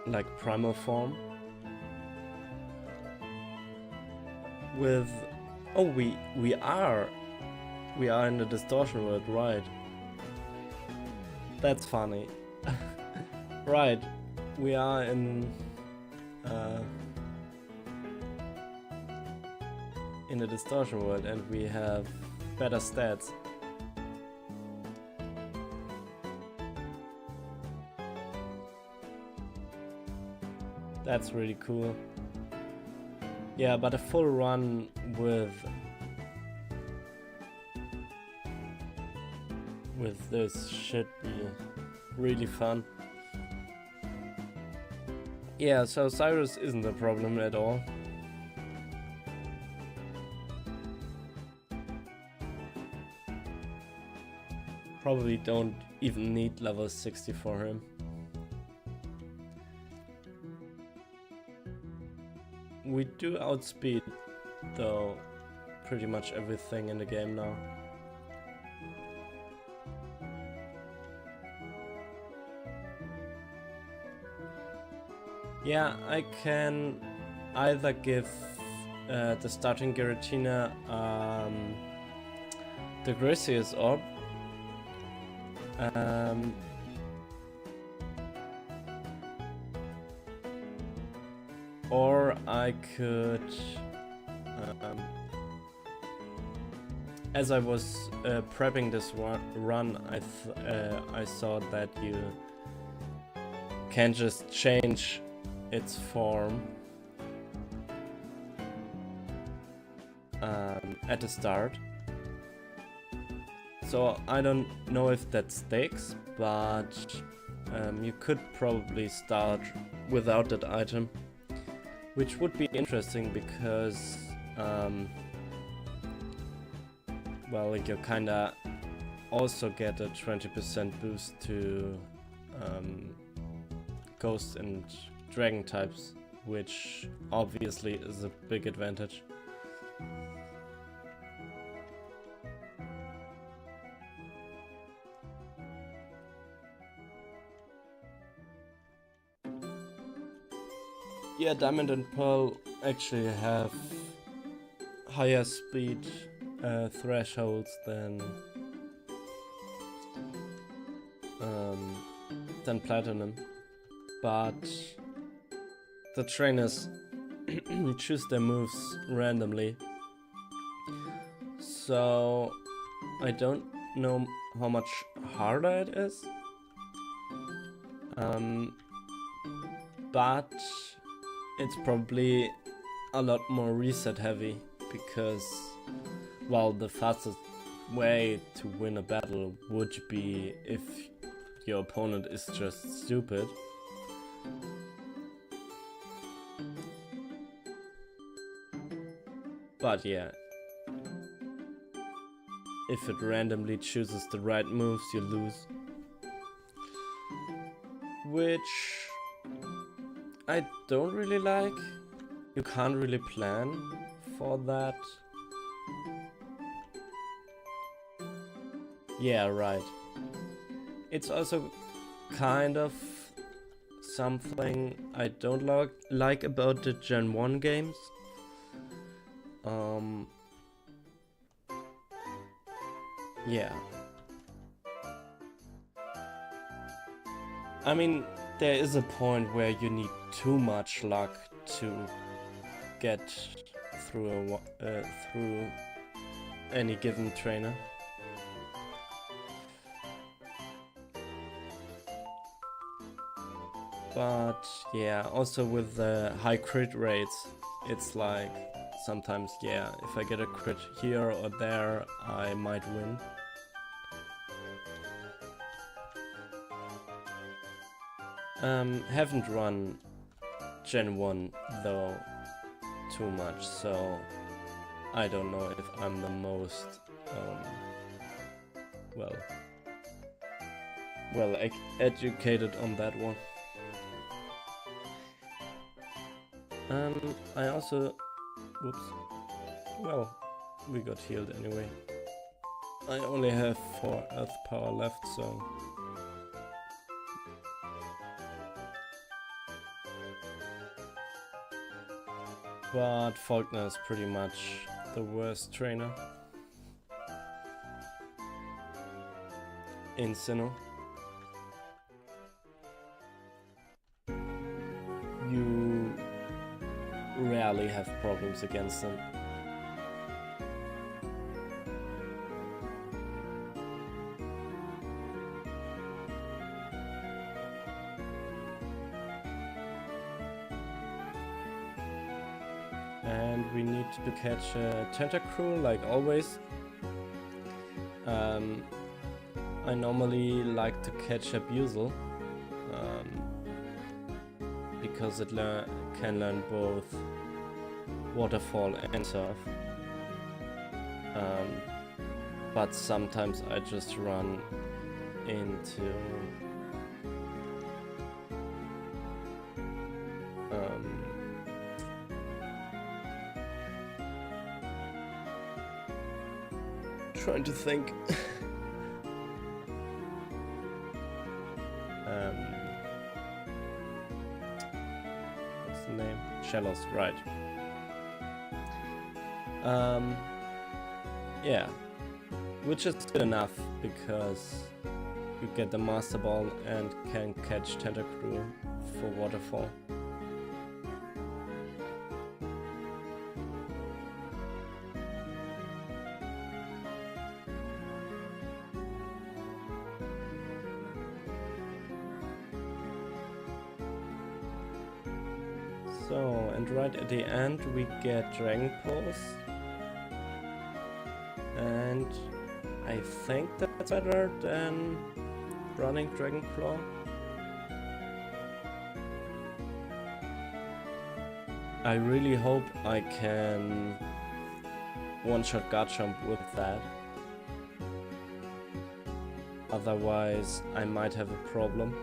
like primal form with we are in the distortion world, right? That's funny. Right, we are in the distortion world and we have better stats. That's really cool. Yeah, but a full run with this should be really fun. Yeah, so Cyrus isn't a problem at all. probably don't even need level 60 for him. We do outspeed, though, pretty much everything in the game now. Yeah, I can either give the starting Giratina the Gracious Orb, or I could, as I was prepping this run, I saw that you can just change its form at the start. So I don't know if that sticks, but you could probably start without that item, which would be interesting because well, you kinda also get a 20% boost to ghost and dragon types, which obviously is a big advantage. Yeah, Diamond and Pearl actually have higher speed thresholds than Platinum, but the trainers choose their moves randomly, so I don't know how much harder it is, but it's probably a lot more reset heavy, because, well, the fastest way to win a battle would be if your opponent is just stupid. But yeah, if it randomly chooses the right moves, you lose. Which I don't really like. You can't really plan for that. Yeah, right. It's also kind of something I don't like about the Gen 1 games. Yeah. I mean, there is a point where you need too much luck to get through through any given trainer. But yeah, also with the high crit rates, it's like sometimes, yeah, if I get a crit here or there, I might win. Haven't run Gen 1 though too much, so I don't know if I'm the most well educated on that one. I also, whoops, well, we got healed anyway. I only have 4 earth power left, so but Faulkner is pretty much the worst trainer in Sinnoh. You rarely have problems against him. And we need to catch a Tentacruel like always. I normally like to catch a Buzel because it can learn both Waterfall and Surf. But sometimes I just run into trying to think. What's the name? Shallows, right. Yeah, which is good enough because you get the Master Ball and can catch Tentacruel for Waterfall. So, and right at the end we get Dragon Pulse. And I think that's better than running Dragon Claw. I really hope I can one-shot Garchomp with that. Otherwise, I might have a problem.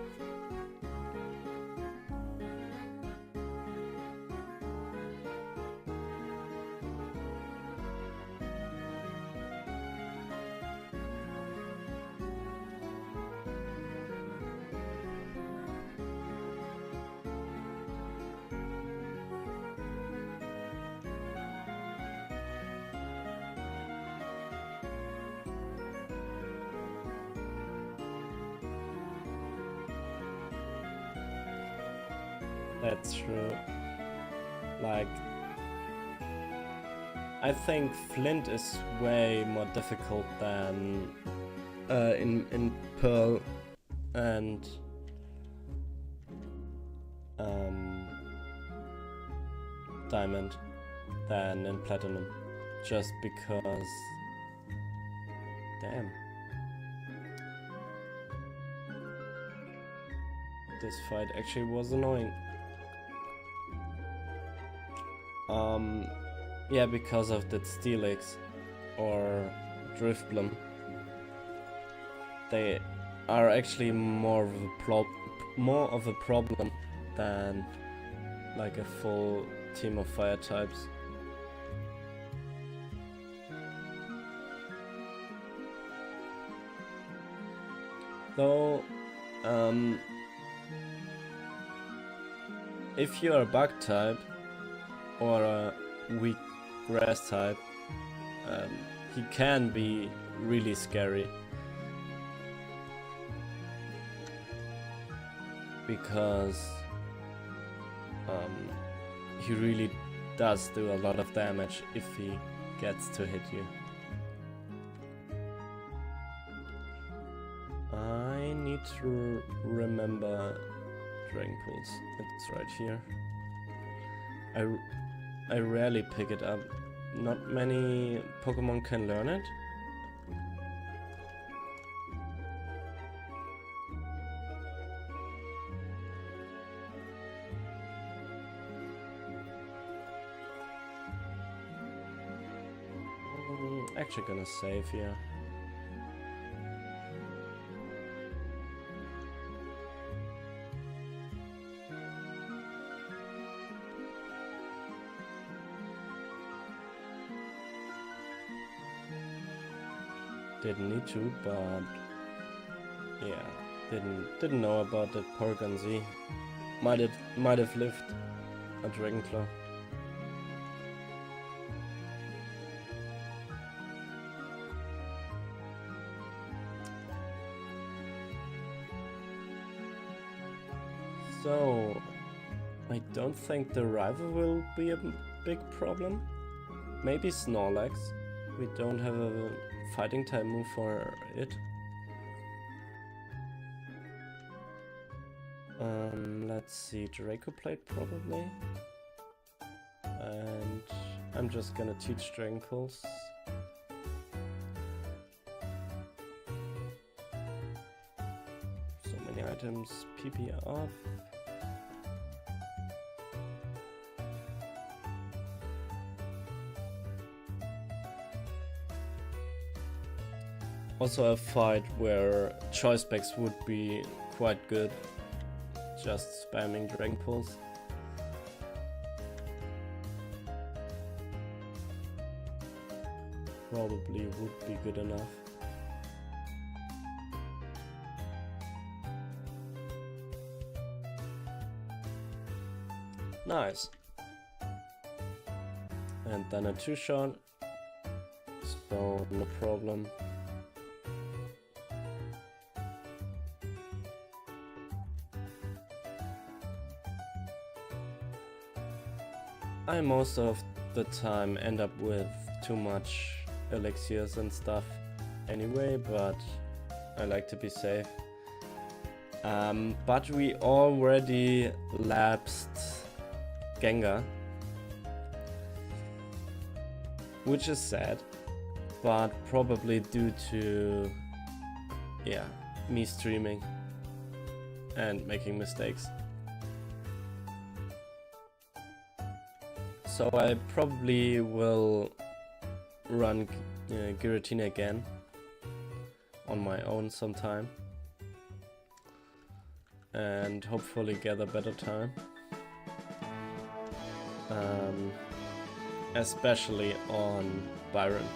That's true. Like, I think Flint is way more difficult than in Pearl and Diamond than in Platinum, just because. Damn. This fight actually was annoying. Yeah, because of the Steelix or Drifblim. They are actually more of a problem than like a full team of fire types. Though, if you are a bug type or a weak grass type, he can be really scary. Because he really does do a lot of damage if he gets to hit you. I need to remember Dragon Pulse. It's right here. I rarely pick it up. Not many Pokemon can learn it. Actually gonna save here. Didn't need to, but yeah, didn't know about that Porygon Z. Might have lived a Dragonclaw. So, I don't think the rival will be a big problem. Maybe Snorlax. We don't have a fighting type move for it. Let's see, Draco Plate probably. And I'm just gonna teach Dragon Pulse. So many items, PP up. Also a fight where choice specs would be quite good. Just spamming Dragon Pulse. Probably would be good enough. Nice. And then a 2-shot. So no problem. I most of the time end up with too much elixirs and stuff anyway, but I like to be safe. But we already lapsed Gengar, which is sad, but probably due to, yeah, me streaming and making mistakes. So I probably will run Giratina again on my own sometime and hopefully get a better time. Especially on Byron.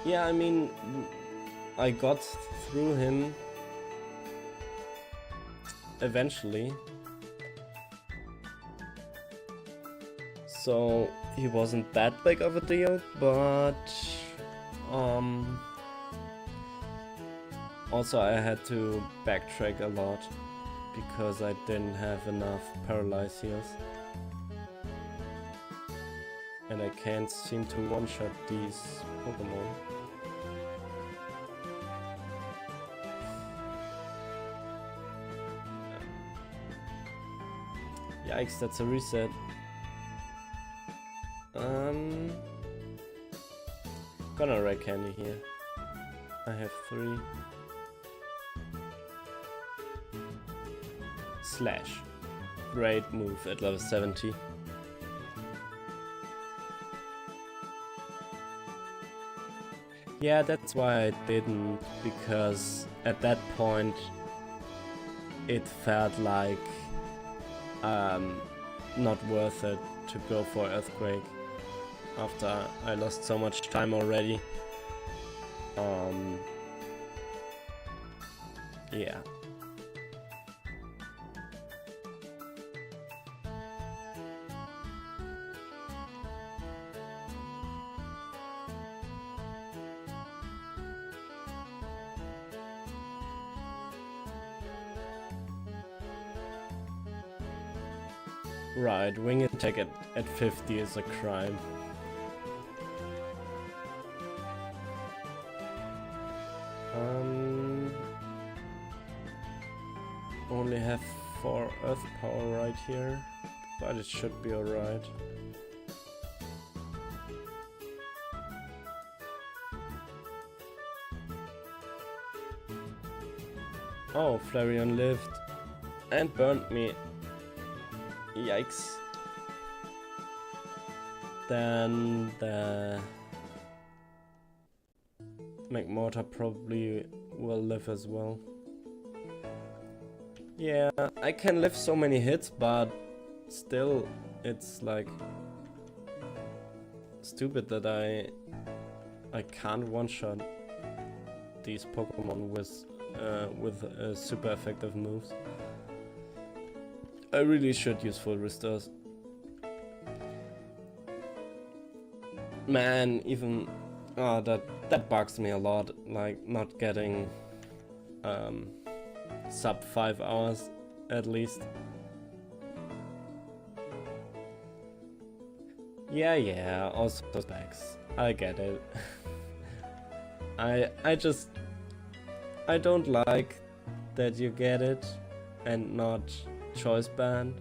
Yeah, I mean, I got through him eventually, so he wasn't that big of a deal, but also I had to backtrack a lot because I didn't have enough paralyze heals, and I can't seem to one-shot these Pokemon. Yikes, that's a reset. Gonna rare candy here. I have 3. Slash. Great move at level 70. Yeah, that's why I didn't, because at that point it felt like not worth it to go for Earthquake after I lost so much time already. Yeah. Right, wing attack at 50 is a crime. Only have 4 earth power right here, but it should be alright. Oh, Flareon lived and burned me. Yikes. Then the McMortar probably will live as well. Yeah, I can live so many hits, but still it's like stupid that I can't one-shot these Pokemon with super effective moves. I really should use full restores. Man, even that bugs me a lot, like not getting sub 5 hours at least. Yeah, also specs. I get it. I don't like that you get it and not choice band,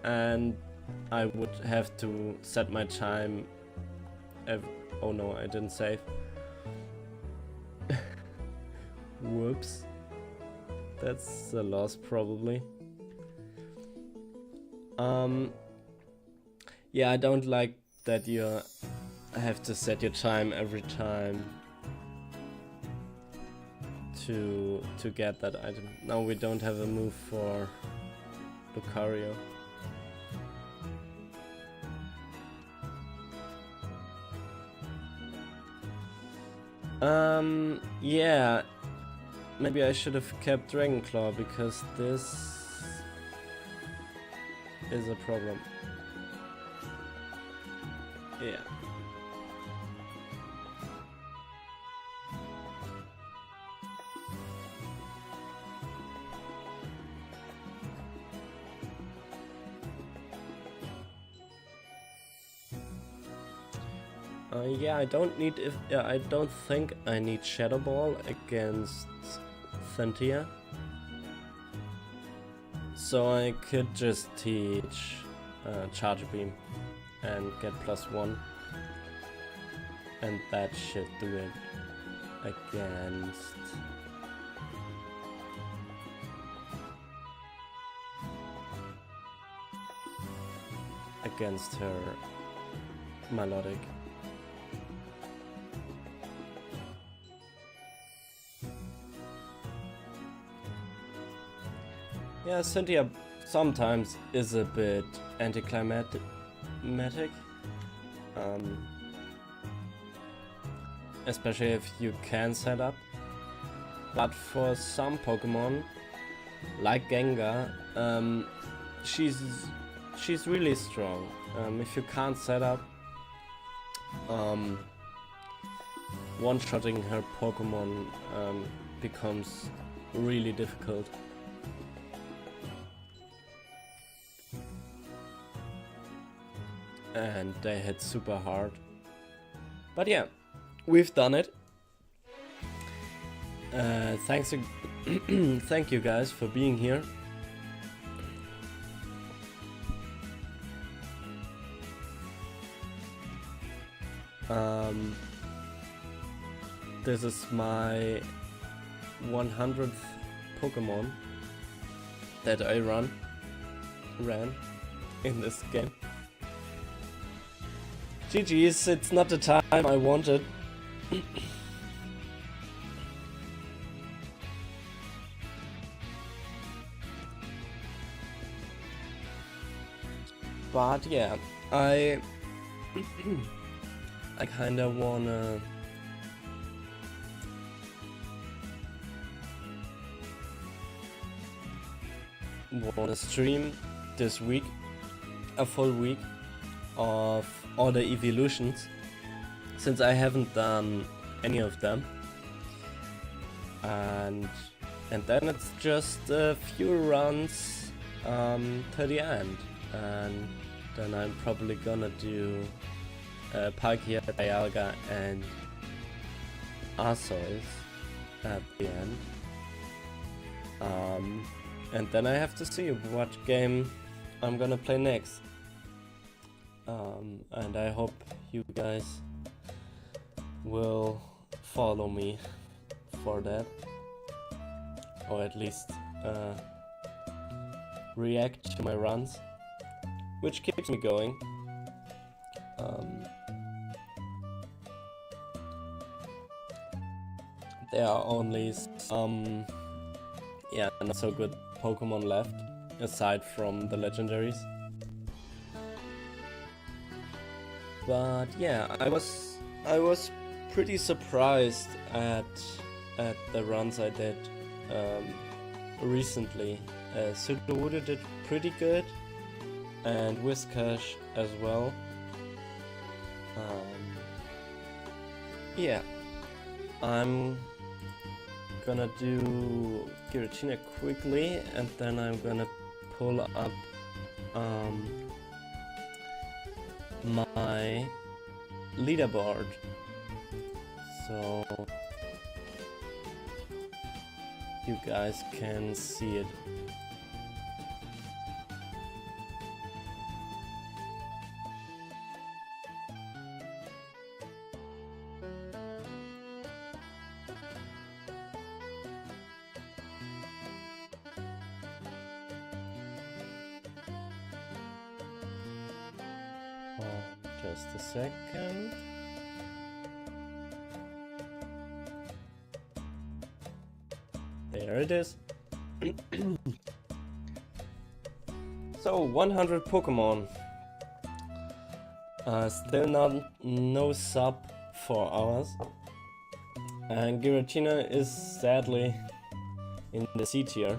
and I would have to set my time. Oh no, I didn't save. Whoops. That's a loss probably. Yeah, I don't like that you have to set your time every time to get that item. Now we don't have a move for Lucario. Yeah, maybe I should have kept Dragon Claw because this is a problem. Yeah. Yeah, I don't need I don't think I need Shadow Ball against Cynthia. So I could just teach Charge Beam and get +1. And that should do it against her Melodic. Yeah, Cynthia sometimes is a bit anticlimactic, especially if you can set up. But for some Pokemon, like Gengar, she's really strong. If you can't set up, one-shotting her Pokemon becomes really difficult. And they hit super hard. But yeah, we've done it. Thanks, thank you guys for being here. This is my 100th Pokemon that I ran in this game. GG's, it's not the time I wanted. But yeah, I kinda wanna stream this week, a full week of all the evolutions, since I haven't done any of them, and then it's just a few runs to the end, and then I'm probably gonna do Palkia, Dialga, and Arceus at the end. And then I have to see what game I'm gonna play next. And I hope you guys will follow me for that, or at least react to my runs, which keeps me going. There are only some not so good Pokemon left, aside from the legendaries. But yeah, I was pretty surprised at the runs I did recently. Sudowoodo did pretty good, and Whiscash as well. Yeah, I'm gonna do Giratina quickly, and then I'm gonna pull up my leaderboard, so you guys can see it. Just a second. There it is. So 100 Pokemon. Still no sub for ours. And Giratina is sadly in the C tier.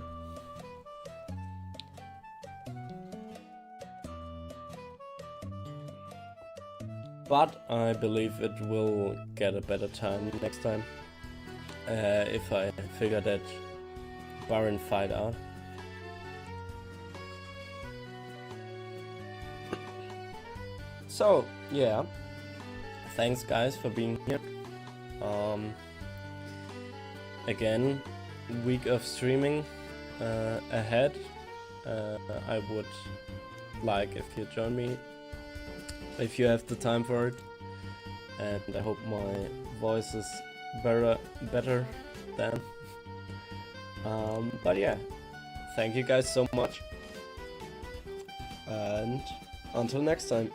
But I believe it will get a better time next time. If I figure that Baron fight out. So, yeah. Thanks guys for being here. Again, week of streaming ahead. I would like if you join me, if you have the time for it. And I hope my voice is better then. But yeah, thank you guys so much. And until next time.